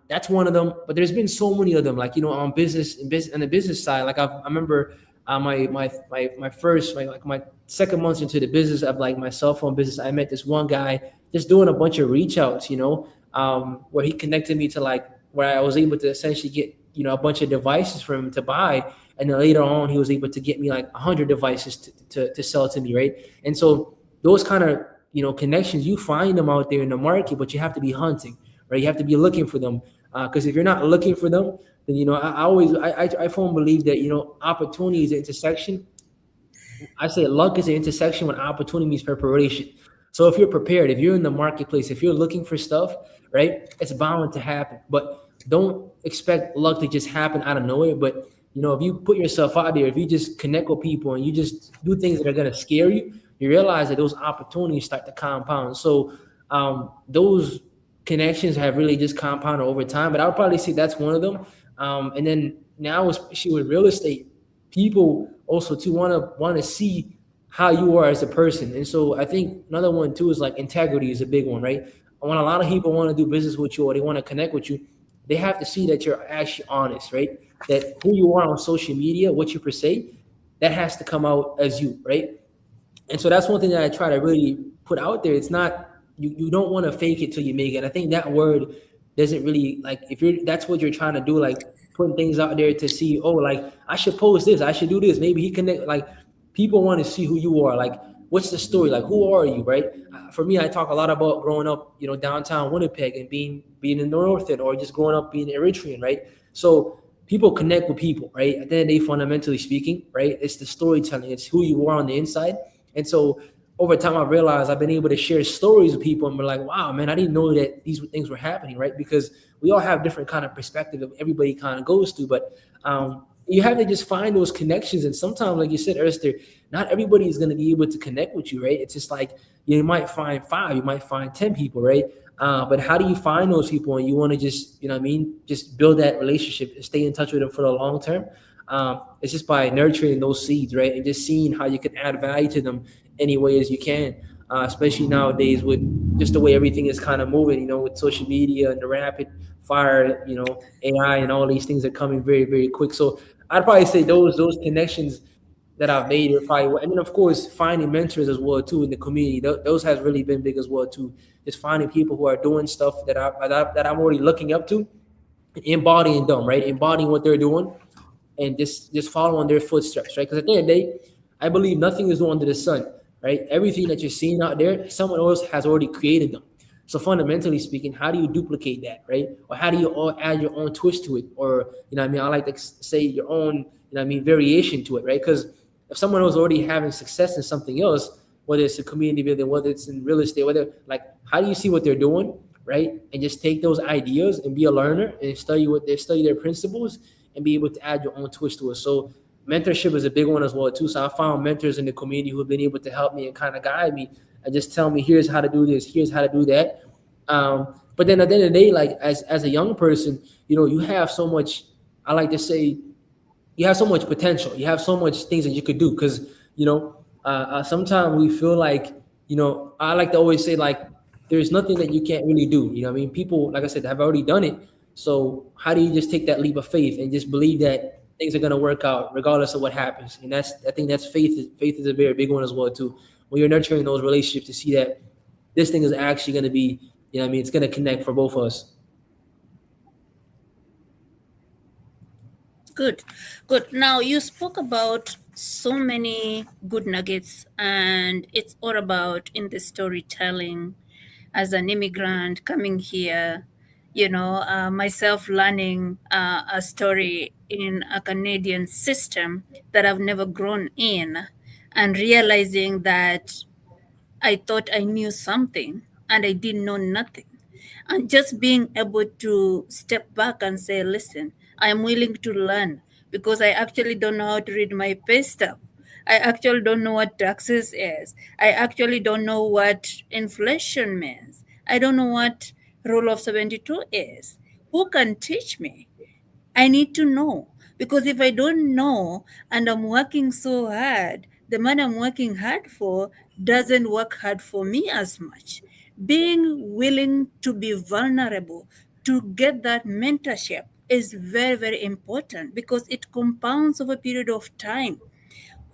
[SPEAKER 2] that's one of them. But there's been so many of them, like on business and business on the business side. Like I remember my first like my second month into the business of like my cell phone business, I met this one guy just doing a bunch of reach outs, where he connected me to like where I was able to essentially get a bunch of devices for him to buy, and then later on he was able to get me like 100 devices to sell to me, right? And so those kind of connections, you find them out there in the market, but you have to be hunting, right? You have to be looking for them, because if you're not looking for them, then I always I firmly believe that opportunity is the intersection. I say luck is the intersection when opportunity meets preparation. So if you're prepared, if you're in the marketplace, if you're looking for stuff, right, it's bound to happen. But don't expect luck to just happen out of nowhere. But if you put yourself out there, if you just connect with people and you just do things that are gonna scare you, you realize that those opportunities start to compound. So those connections have really just compounded over time. But I would probably say that's one of them. And then now, especially with real estate, people also too want to see how you are as a person. And so I think another one too is like integrity is a big one, right? When a lot of people want to do business with you or they want to connect with you, they have to see that you're actually honest, right? That who you are on social media, what you per se, that has to come out as you, right? And so that's one thing that I try to really put out there. It's not you don't want to fake it till you make it. I think that word doesn't really, like, if you're that's what you're trying to do, like putting things out there to see, oh, like I should post this, I should do this. Maybe he connect, like people want to see who you are, like what's the story, like who are you, right? For me, I talk a lot about growing up, downtown Winnipeg and being in the North End, or just growing up being Eritrean, right? So people connect with people, right? At the end of the day, fundamentally speaking, right? It's the storytelling, it's who you are on the inside. And so over time, I realized I've been able to share stories with people and be like, wow, man, I didn't know that these things were happening, right? Because we all have different kind of perspective that everybody kind of goes through. But you have to just find those connections. And sometimes, like you said, Esther, not everybody is going to be able to connect with you, right? It's just like you might find 5, you might find 10 people, right? But how do you find those people? And you want to just, just build that relationship and stay in touch with them for the long term. It's just by nurturing those seeds, right? And just seeing how you can add value to them any way as you can, especially nowadays with just the way everything is kind of moving, with social media and the rapid fire, AI and all these things are coming very, very quick. So I'd probably say those connections that I've made are probably, and then of course finding mentors as well too in the community. Those has really been big as well too. Just finding people who are doing stuff that I'm already looking up to, embodying them, right? Embodying what they're doing, and just following their footsteps, right? Because at the end of the day, I believe nothing is new under the sun, right? Everything that you're seeing out there, someone else has already created them. So fundamentally speaking, how do you duplicate that, right? Or how do you add your own twist to it? Or, I like to say your own, variation to it, right? Because if someone was already having success in something else, whether it's a community building, whether it's in real estate, whether, like, how do you see what they're doing, right? And just take those ideas and be a learner and study their principles and be able to add your own twist to it. So mentorship is a big one as well too. So I found mentors in the community who have been able to help me and kind of guide me and just tell me, here's how to do this, here's how to do that. But then at the end of the day, like as a young person, you have so much, I like to say, you have so much potential. You have so much things that you could do because, sometimes we feel like, I like to always say, like, there's nothing that you can't really do. People, like I said, have already done it. So how do you just take that leap of faith and just believe that things are going to work out regardless of what happens? And I think that's faith. Faith is a very big one as well too. When you're nurturing those relationships to see that this thing is actually going to be, it's going to connect for both of us.
[SPEAKER 3] Good, good. Now you spoke about so many good nuggets, and it's all about in the storytelling as an immigrant coming here, myself learning a story in a Canadian system that I've never grown in, and realizing that I thought I knew something and I didn't know nothing. And just being able to step back and say, listen, I am willing to learn because I actually don't know how to read my pay stub. I actually don't know what taxes is. I actually don't know what inflation means. I don't know what rule of 72 is. Who can teach me? I need to know, because if I don't know and I'm working so hard, the man I'm working hard for doesn't work hard for me as much. Being willing to be vulnerable, to get that mentorship is very, very important because it compounds over a period of time.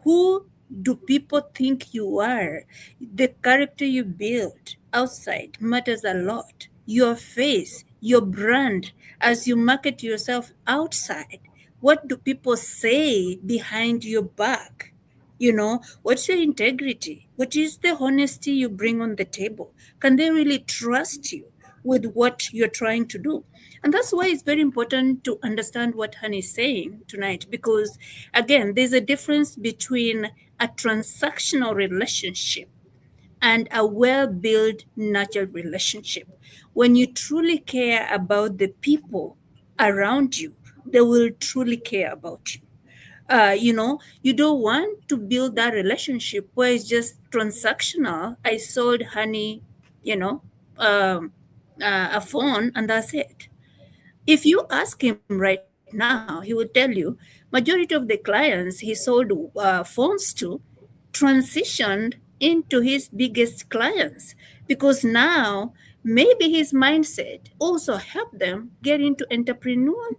[SPEAKER 3] Who do people think you are? The character you build outside matters a lot. Your face, your brand, as you market yourself outside, what do people say behind your back? What's your integrity? What is the honesty you bring on the table? Can they really trust you with what you're trying to do? And that's why it's very important to understand what Honey is saying tonight, because again, there's a difference between a transactional relationship and a well built, nurtured relationship. When you truly care about the people around you, they will truly care about you. You don't want to build that relationship where it's just transactional. I sold Honey, you know, um, a phone, and that's it. If you ask him right now, he would tell you majority of the clients he sold phones to transitioned into his biggest clients, because now maybe his mindset also helped them get into entrepreneurial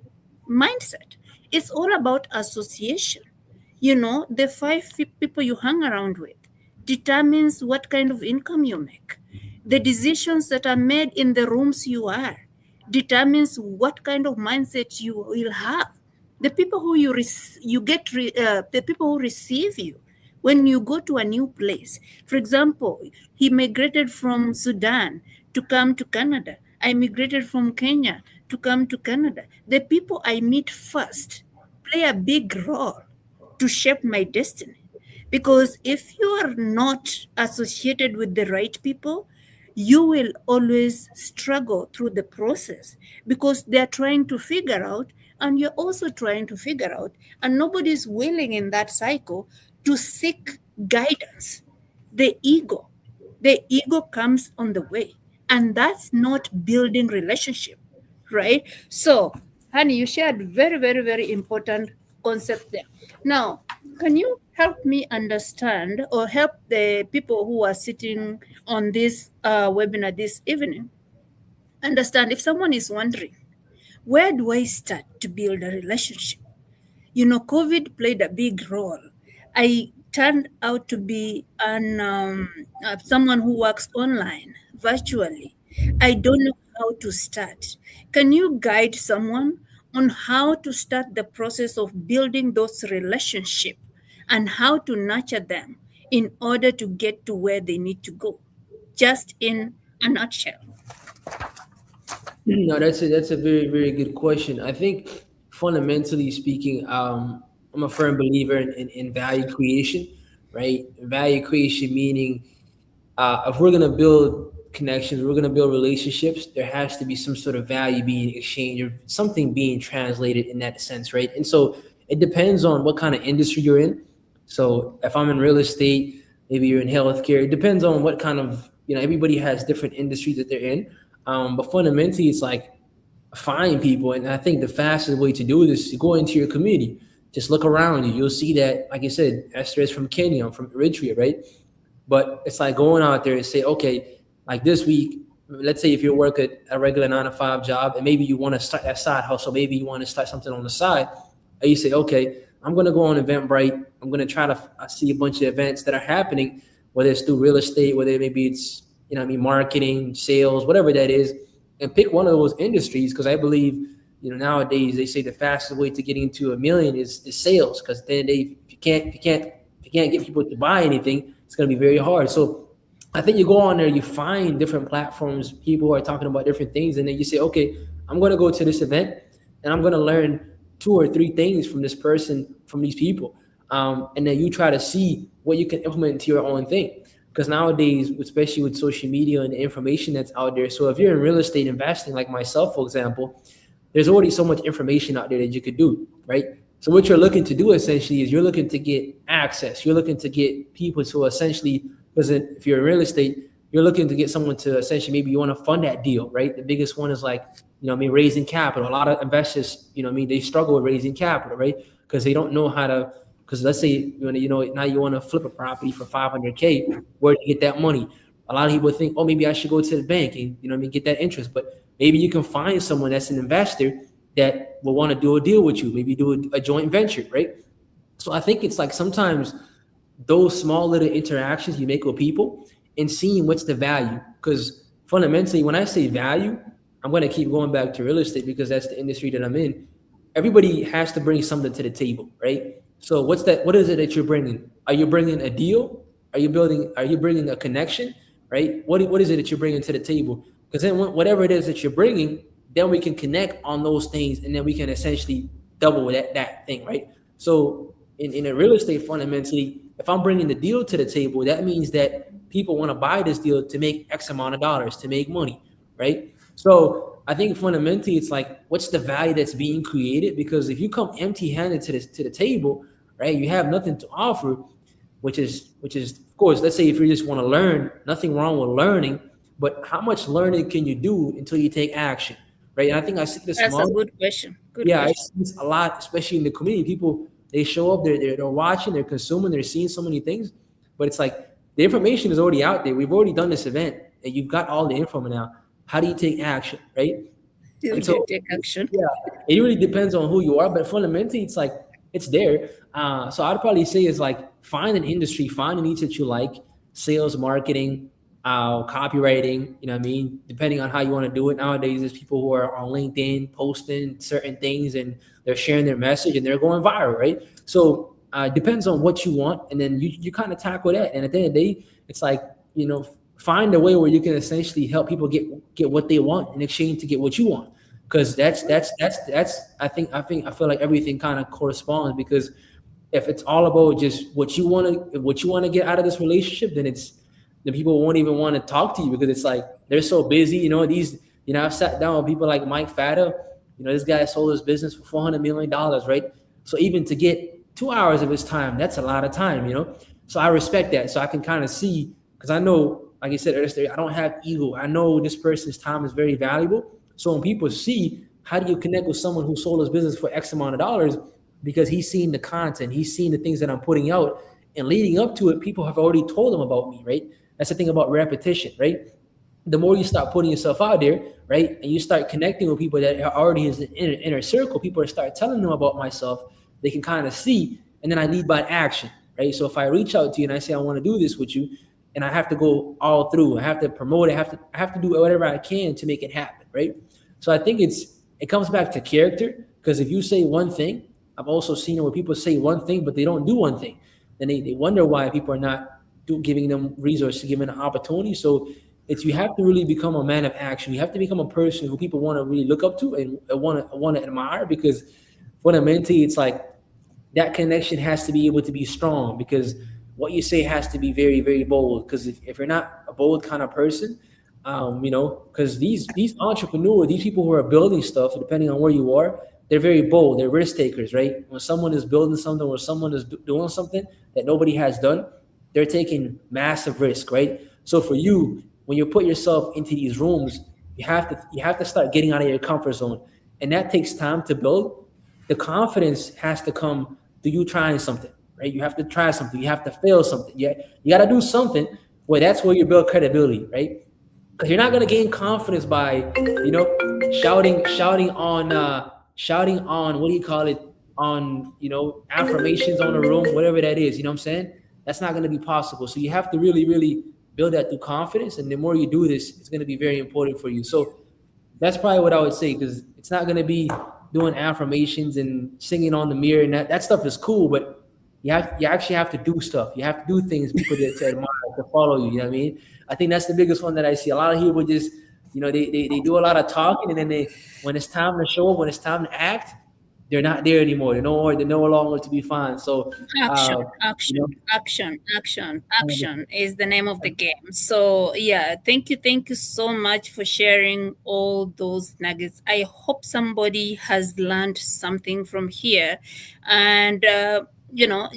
[SPEAKER 3] mindset. It's all about association. The people you hang around with determines what kind of income you make. The decisions that are made in the rooms you are determines what kind of mindset you will have. The people who the people who receive you when you go to a new place. For example, he migrated from Sudan to come to Canada. I migrated from Kenya to come to Canada. The people I meet first play a big role to shape my destiny. Because if you are not associated with the right people, you will always struggle through the process because they're trying to figure out and you're also trying to figure out, and nobody's willing in that cycle to seek guidance. The ego comes on the way, and that's not building relationship, right? So, Honey, you shared very, very, very important concept there. Now, can you help me understand or help the people who are sitting on this webinar this evening understand, if someone is wondering, where do I start to build a relationship? COVID played a big role. I turned out to be someone who works online, virtually. I don't know how to start. Can you guide someone on how to start the process of building those relationships and how to nurture them in order to get to where they need to go? Just in a nutshell.
[SPEAKER 2] No, that's a very very good question. I think fundamentally speaking, I'm a firm believer in value creation, right? Value creation meaning if we're gonna build connections, we're gonna build relationships. There has to be some sort of value being exchanged or something being translated in that sense, right? And so it depends on what kind of industry you're in. So if I'm in real estate, maybe you're in healthcare. It depends on what kind of everybody has different industries that they're in. But fundamentally, it's like find people, and I think the fastest way to do this is to go into your community. Just look around you. You'll see that, like I said, Esther is from Kenya, I'm from Eritrea, right? But it's like going out there and say, okay, like this week, let's say if you work at a regular 9 to 5 job and maybe you want to start that side hustle, maybe you want to start something on the side, and you say, okay, I'm going to go on Eventbrite. I'm going to try to see a bunch of events that are happening, whether it's through real estate, whether maybe it's, marketing, sales, whatever that is, and pick one of those industries. Because I believe, nowadays they say the fastest way to getting to a million is sales. Because then if you can't get people to buy anything, it's going to be very hard. So I think you go on there, you find different platforms, people who are talking about different things, and then you say, okay, I'm going to go to this event, and I'm going to learn two or three things from this person, from these people, and then you try to see what you can implement into your own thing. Because nowadays, especially with social media and the information that's out there, so if you're in real estate investing, like myself, for example, there's already so much information out there that you could do, right? So what you're looking to do essentially is you're looking to get access. You're looking to get people to essentially, because if you're in real estate, you're looking to get someone to essentially, maybe you want to fund that deal, right? The biggest one is like, I mean, raising capital. A lot of investors, I mean, they struggle with raising capital, right? Because they don't know how to, because let's say, now you want to flip a property for 500K, where to get that money? A lot of people think, oh, maybe I should go to the bank and, get that interest. But maybe you can find someone that's an investor that will want to do a deal with you, maybe do a joint venture, right? So I think it's like sometimes those small little interactions you make with people and seeing what's the value. Because fundamentally, when I say value, I'm going to keep going back to real estate because that's the industry that I'm in. Everybody has to bring something to the table, right? So what's that? What is it that you're bringing? Are you bringing a deal? Are you bringing a connection, right? What is it that you're bringing to the table? Because then whatever it is that you're bringing, then we can connect on those things, and then we can essentially double that thing, right? So in a real estate, fundamentally, if I'm bringing the deal to the table, that means that people want to buy this deal to make X amount of dollars, to make money, right? So I think fundamentally, it's like, what's the value that's being created? Because if you come empty-handed to the table, right, you have nothing to offer, which is of course, let's say if you just want to learn, nothing wrong with learning, but how much learning can you do until you take action, right? And I think I see this.
[SPEAKER 3] That's a good question.
[SPEAKER 2] I see this a lot, especially in the community. People, they show up, they're watching, they're consuming, they're seeing so many things, but it's like the information is already out there. We've already done this event, and you've got all the info now. How do you take action, right?
[SPEAKER 3] And so, take action.
[SPEAKER 2] Yeah, it really depends on who you are, but fundamentally, it's like it's there. So I'd probably say it's like find an industry, find a niche that you like, sales, marketing, copywriting. You know what I mean? Depending on how you want to do it. Nowadays, there's people who are on LinkedIn posting certain things, and they're sharing their message, and they're going viral, right? So it depends on what you want, and then you kind of tackle that. And at the end of the day, it's like, find a way where you can essentially help people get what they want in exchange to get what you want. Because that's I feel like everything kind of corresponds, because if it's all about just what you want to get out of this relationship, then people won't even want to talk to you, because it's like they're so busy. I've sat down with people like Mike Fata. This guy sold his business for $400 million, right? So even to get 2 hours of his time, that's a lot of time, So I respect that. So I can kind of see, because I know, like I said earlier, I don't have ego. I know this person's time is very valuable. So when people see, how do you connect with someone who sold his business for X amount of dollars? Because he's seen the content, he's seen the things that I'm putting out, and leading up to it, people have already told him about me, right? That's the thing about repetition, right? The more you start putting yourself out there, right, and you start connecting with people that are already in the inner circle, people start telling them about myself, they can kind of see, and then I lead by action, right? So if I reach out to you and I say I want to do this with you, and I have to go all through, I have to promote it, I have to do whatever I can to make it happen, right? So I think it comes back to character, because if you say one thing, I've also seen it where people say one thing, but they don't do one thing. Then they wonder why people are not giving them resources, giving them opportunity. So you have to really become a man of action. You have to become a person who people want to really look up to and want to admire, because fundamentally, it's like that connection has to be able to be strong, because what you say has to be very, very bold. Because if you're not a bold kind of person, because these entrepreneurs, these people who are building stuff, depending on where you are, they're very bold. They're risk takers, right? When someone is building something, or someone is doing something that nobody has done, they're taking massive risk, right? So for you, when you put yourself into these rooms, you have to start getting out of your comfort zone, and that takes time to build. The confidence has to come through you trying something, right? You have to try something. You have to fail something. You got to do something where that's where you build credibility, right? Because you're not going to gain confidence by, shouting on what do you call it, on, affirmations on the room, whatever that is, you know what I'm saying? That's not going to be possible. So you have to really, really build that through confidence. And the more you do this, it's going to be very important for you. So that's probably what I would say, because it's not going to be doing affirmations and singing on the mirror. And that stuff is cool, but you actually have to do stuff. You have to do things people to admire, to follow you. You know what I mean? I think that's the biggest one that I see. A lot of people just, they do a lot of talking, and then when it's time to show up, when it's time to act, they're not there anymore. They're no longer to be found. So,
[SPEAKER 3] Action,
[SPEAKER 2] you know,
[SPEAKER 3] action, action, action, action is the name of the game. So, yeah, thank you so much for sharing all those nuggets. I hope somebody has learned something from here. And,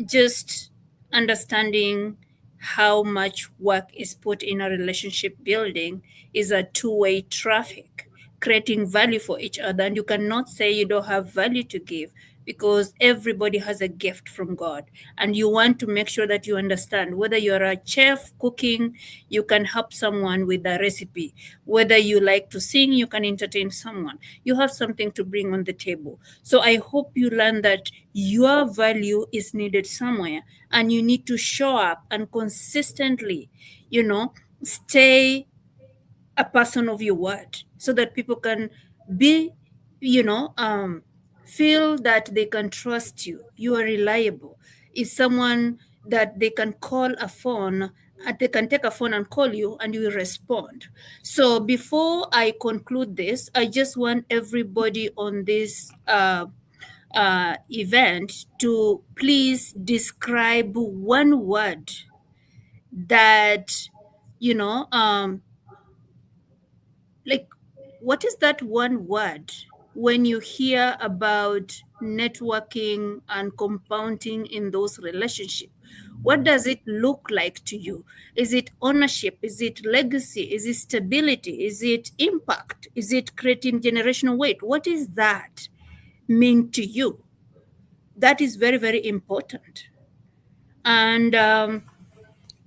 [SPEAKER 3] just understanding how much work is put in a relationship building is a two-way traffic, creating value for each other. And you cannot say you don't have value to give, because everybody has a gift from God. And you want to make sure that you understand whether you're a chef cooking, you can help someone with a recipe. Whether you like to sing, you can entertain someone. You have something to bring on the table. So I hope you learn that your value is needed somewhere, and you need to show up and consistently, stay a person of your word, so that people can be, you know feel that they can trust you. You are reliable. Is someone that they can call a phone, and they can take a phone and call you and you will respond. So before I conclude this, I just want everybody on this event to please describe one word that, you know like, what is that one word when you hear about networking and compounding in those relationships? What does it look like to you? Is it ownership? Is it legacy? Is it stability? Is it impact? Is it creating generational weight? What is that mean to you? That is very, very important. And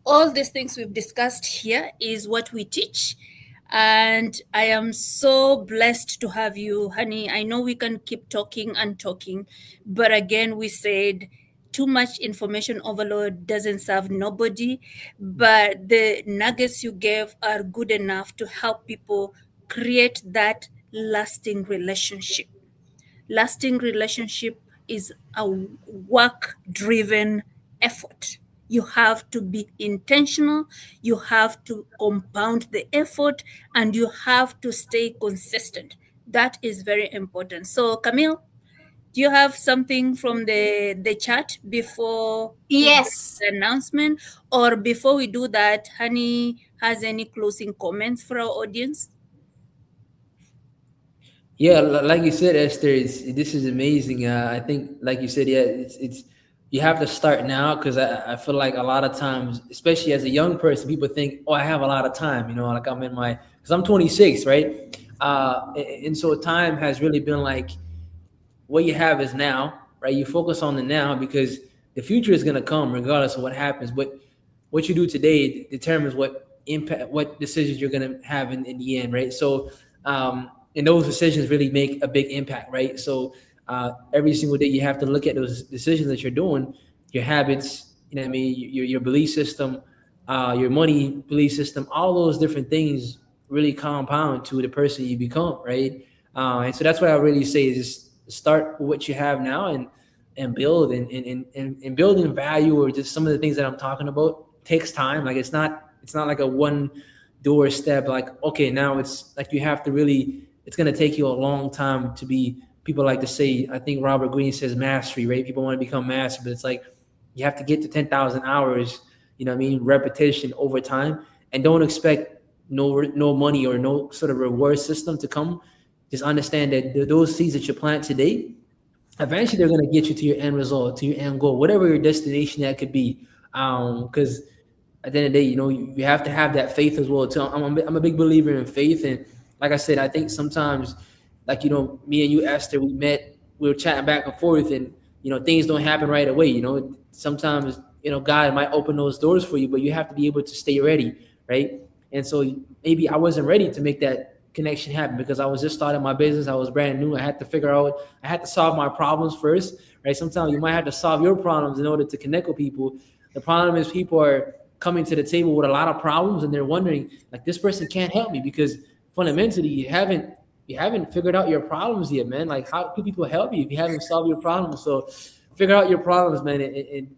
[SPEAKER 3] all these things we've discussed here is what we teach. And I am so blessed to have you, Honey. I know we can keep talking and talking, but again, we said too much information overload doesn't serve nobody. But the nuggets you gave are good enough to help people create that lasting relationship. Lasting relationship is a work driven effort. You have to be intentional, you have to compound the effort, and you have to stay consistent. That is very important. So, Camille, do you have something from the chat before we get to
[SPEAKER 1] Yes.
[SPEAKER 3] the announcement? Or before we do that, Honey has any closing comments for our audience?
[SPEAKER 2] Yeah, like you said, Esther, this is amazing. I think, like you said, yeah, it's you have to start now, because I feel like a lot of times, especially as a young person, people think, oh, I have a lot of time. Like I'm in my, because I'm 26, right? And so time has really been like, what you have is now, right? You focus on the now, because the future is going to come regardless of what happens. But what you do today determines what impact, what decisions you're going to have in the end, right? So, and those decisions really make a big impact, right? So, every single day you have to look at those decisions that you're doing, your habits, what I mean, your belief system, your money belief system, all those different things really compound to the person you become, right? And so that's what I really say is just start with what you have now, and build, and building value, or just some of the things that I'm talking about takes time. Like it's not like a one door step. Like, okay, now it's like you have to really. It's going to take you a long time to be. People like to say, I think Robert Greene says mastery, right? People want to become master, but it's like you have to get to 10,000 hours. What I mean, repetition over time, and don't expect no money or no sort of reward system to come. Just understand that those seeds that you plant today, eventually they're going to get you to your end result, to your end goal, whatever your destination that could be. Because at the end of the day, you have to have that faith as well. Too. I'm a big believer in faith, and like I said, I think sometimes, like me and you, Esther, we were chatting back and forth, and things don't happen right away. Sometimes God might open those doors for you, but you have to be able to stay ready, right? And so maybe I wasn't ready to make that connection happen, because I was just starting my business. I was brand new. I had to solve my problems first, right? Sometimes you might have to solve your problems in order to connect with people. The problem is people are coming to the table with a lot of problems, and they're wondering, like, this person can't help me, because fundamentally you haven't figured out your problems yet, man. Like, how can people help you if you haven't solved your problems? So figure out your problems, man,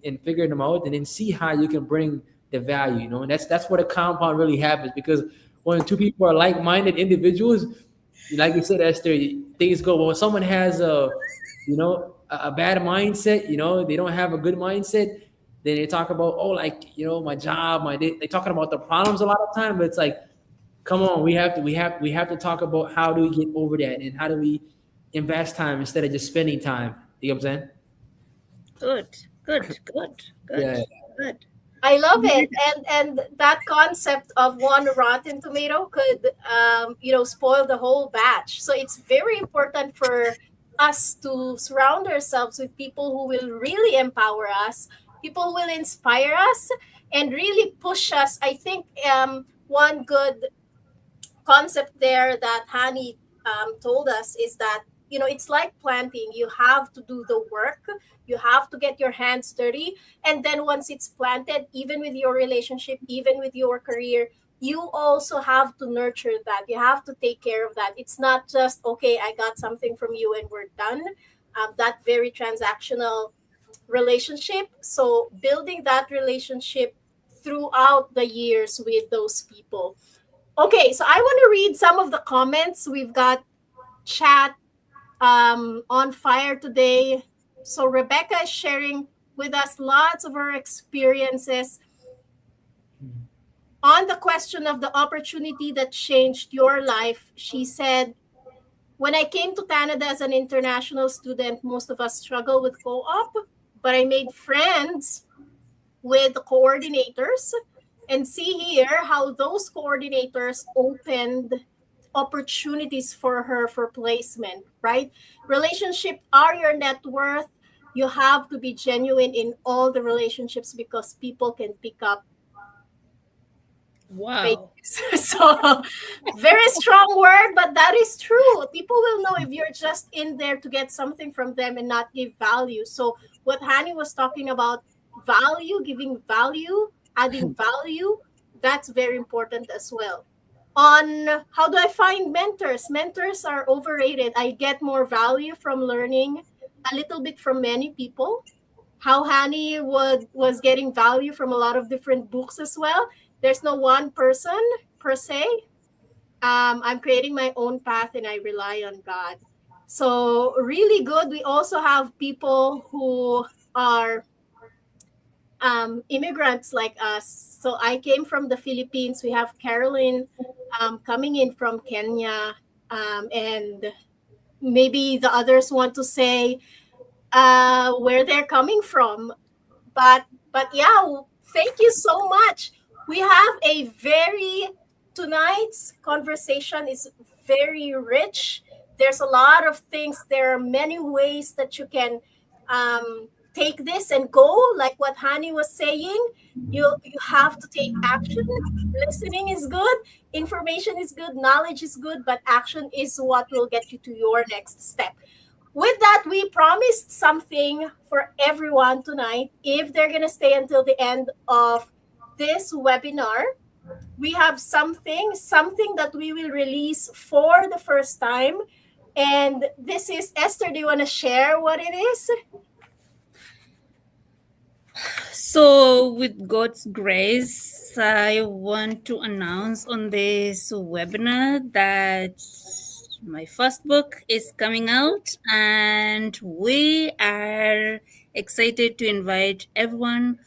[SPEAKER 2] and figure them out, and then see how you can bring the value, you know. And that's where the compound really happens, because when two people are like-minded individuals, like you said, Esther, things go. But when someone has a bad mindset, they don't have a good mindset, then they talk about, oh, like, my job, they talking about the problems a lot of time, but it's like, come on, we have to talk about how do we get over that, and how do we invest time instead of just spending time. You know what I'm saying?
[SPEAKER 3] Good, good, good, good,
[SPEAKER 2] Yeah.
[SPEAKER 3] good.
[SPEAKER 1] I love it, and that concept of one rotten tomato could, spoil the whole batch. So it's very important for us to surround ourselves with people who will really empower us, people who will inspire us, and really push us. I think one good concept there that Hani told us is that, it's like planting. You have to do the work. You have to get your hands dirty, and then once it's planted, even with your relationship, even with your career, you also have to nurture that. You have to take care of that. It's not just, okay, I got something from you and we're done. That very transactional relationship. So building that relationship throughout the years with those people. Okay, so I want to read some of the comments. We've got chat on fire today. So Rebecca is sharing with us lots of her experiences on the question of the opportunity that changed your life. She said, when I came to Canada as an international student, most of us struggle with co-op, but I made friends with the coordinators, and see here how those coordinators opened opportunities for her for placement, right? Relationship are your net worth. You have to be genuine in all the relationships, because people can pick up
[SPEAKER 3] Wow.
[SPEAKER 1] fakes. So very strong word, but that is true. People will know if you're just in there to get something from them and not give value. So what Hani was talking about, value, giving value, adding value, that's very important as well. On how do I find mentors? Mentors are overrated. I get more value from learning a little bit from many people. How Hani was getting value from a lot of different books as well. There's no one person per se. I'm creating my own path and I rely on God. So really good. We also have people who are immigrants like us. So I came from the Philippines. We have Carolyn coming in from Kenya, and maybe the others want to say where they're coming from. But yeah, thank you so much. We have a very tonight's conversation is very rich. There's a lot of things. There are many ways that you can take this and go. Like what Hani was saying, you have to take action. Listening is good, information is good, knowledge is good, but action is what will get you to your next step. With that, we promised something for everyone tonight. If they're going to stay until the end of this webinar, we have something that we will release for the first time. And this is Esther. Do you want to share what it is?
[SPEAKER 3] So, with God's grace, I want to announce on this webinar that my first book is coming out, and we are excited to invite everyone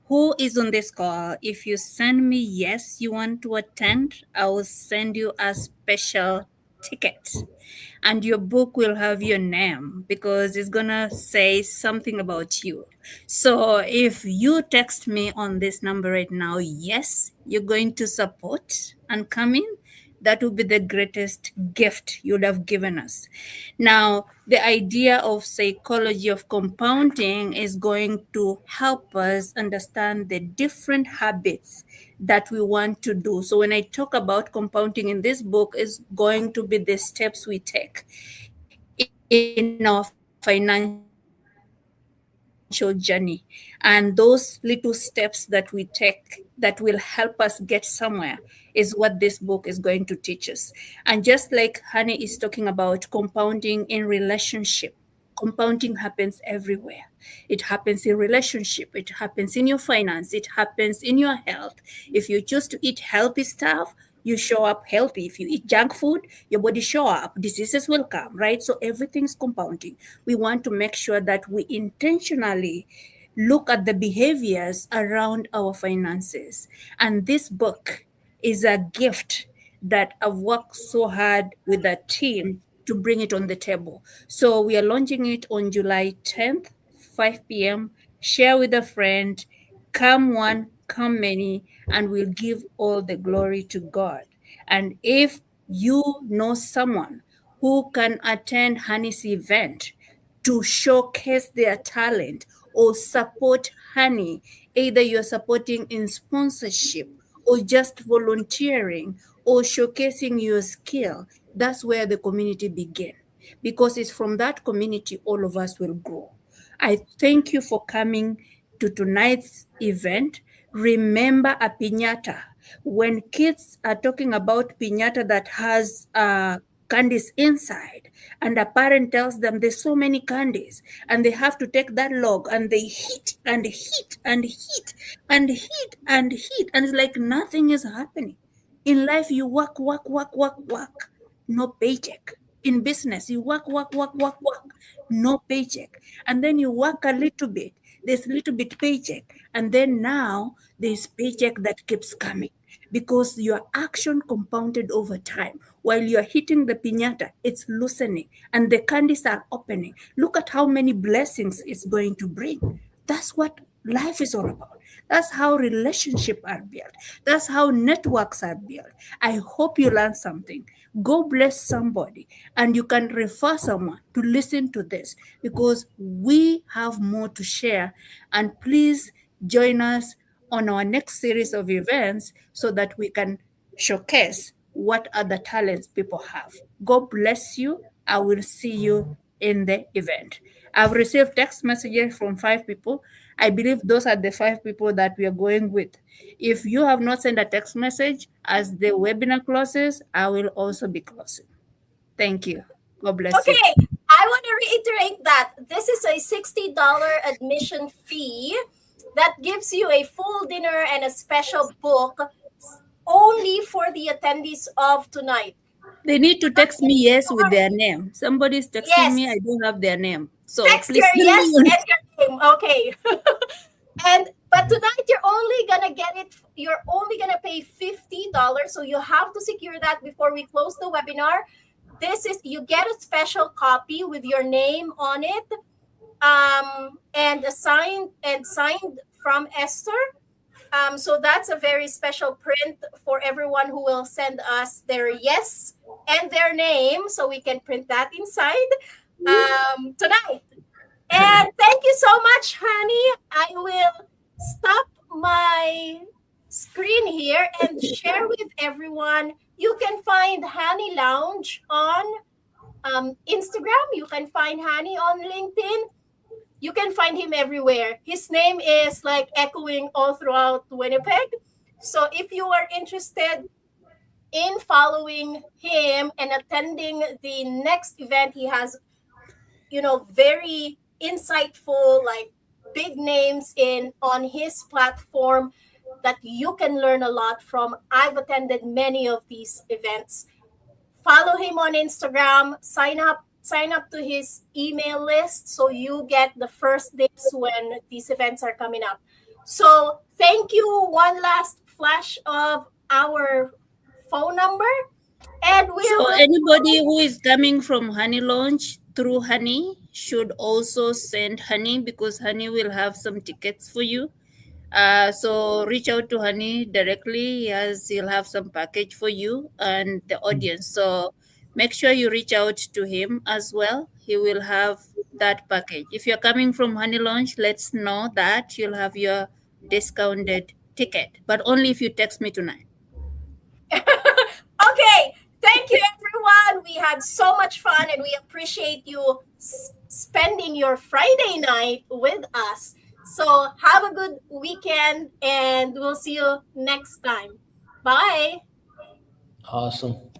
[SPEAKER 3] who is on this call. If you send me yes, you want to attend, I will send you a special ticket, and your book will have your name because it's gonna say something about you. So if you text me on this number right now, yes, you're going to support and come in, that would be the greatest gift you'd have given us. Now, the idea of psychology of compounding is going to help us understand the different habits that we want to do. So when I talk about compounding in this book, is going to be the steps we take in our financial journey. And those little steps that we take that will help us get somewhere is what this book is going to teach us. And just like Honey is talking about compounding in relationship, Compounding happens everywhere. It happens in relationship, it happens in your finance, it happens in your health. If you choose to eat healthy stuff, you show up healthy. If you eat junk food, your body show up, diseases will come, right? So everything's compounding. We want to make sure that we intentionally look at the behaviors around our finances. And this book is a gift that I've worked so hard with a team to bring it on the table. So we are launching it on July 10th, 5 p.m. Share with a friend, come one, come many, and we'll give all the glory to God. And if you know someone who can attend Honey's event to showcase their talent or support Honey, either you're supporting in sponsorship or just volunteering or showcasing your skill, that's where the community begin, because it's from that community all of us will grow. I thank you for coming to tonight's event. Remember a piñata. When kids are talking about piñata that has candies inside, and a parent tells them there's so many candies, and they have to take that log and they hit and hit and hit and hit and hit, and it's like nothing is happening. In life, you work, work, work, work, work, no paycheck. In business, you work, work, work, work, work, no paycheck. And then you work a little bit, there's a little bit paycheck. And then now there's paycheck that keeps coming because your action compounded over time. While you're hitting the piñata, it's loosening and the candies are opening. Look at how many blessings it's going to bring. That's what life is all about. That's how relationships are built. That's how networks are built. I hope you learned something. Go bless somebody, and you can refer someone to listen to this because we have more to share. And please join us on our next series of events so that we can showcase what other talents people have. God bless you. I will see you in the event. I've received text messages from 5 people. I believe those are the 5 people that we are going with. If you have not sent a text message as the webinar closes, I will also be closing. Thank you. God bless you.
[SPEAKER 1] Okay, I want to reiterate that this is a $60 admission fee that gives you a full dinner and a special book only for the attendees of tonight.
[SPEAKER 3] They need to text me yes with their name. Somebody's texting me, I
[SPEAKER 1] Yes,
[SPEAKER 3] don't have their name. So
[SPEAKER 1] text
[SPEAKER 3] please
[SPEAKER 1] your
[SPEAKER 3] send me
[SPEAKER 1] yes
[SPEAKER 3] your
[SPEAKER 1] and your name. Okay. And but tonight you're only gonna get it. You're only gonna pay $50, so you have to secure that before we close the webinar. This is you get a special copy with your name on it, and signed from Esther. So that's a very special print for everyone who will send us their yes and their name, so we can print that inside tonight. And thank you so much, honey. I will stop my screen here and share with everyone. You can find Honey Lounge on Instagram. You can find Honey on LinkedIn. You can find him everywhere. His name is like echoing all throughout Winnipeg. So if you are interested in following him and attending the next event, he has, very insightful, like big names in on his platform that you can learn a lot from. I've attended many of these events. Follow him on Instagram, sign up to his email list so you get the first dibs when these events are coming up. So thank you. One last flash of our phone number, and we
[SPEAKER 3] So
[SPEAKER 1] will.
[SPEAKER 3] anybody who is coming from Honey Launch through Honey should also send Honey, because Honey will have some tickets for you. So reach out to Honey directly, as he'll have some package for you and the audience. So make sure you reach out to him as well. He will have that package. If you're coming from Honey Launch, let's know that you'll have your discounted ticket, but only if you text me tonight.
[SPEAKER 1] Okay, thank you, everyone. We had so much fun, and we appreciate you spending your Friday night with us. So have a good weekend, and we'll see you next time. Bye.
[SPEAKER 2] Awesome.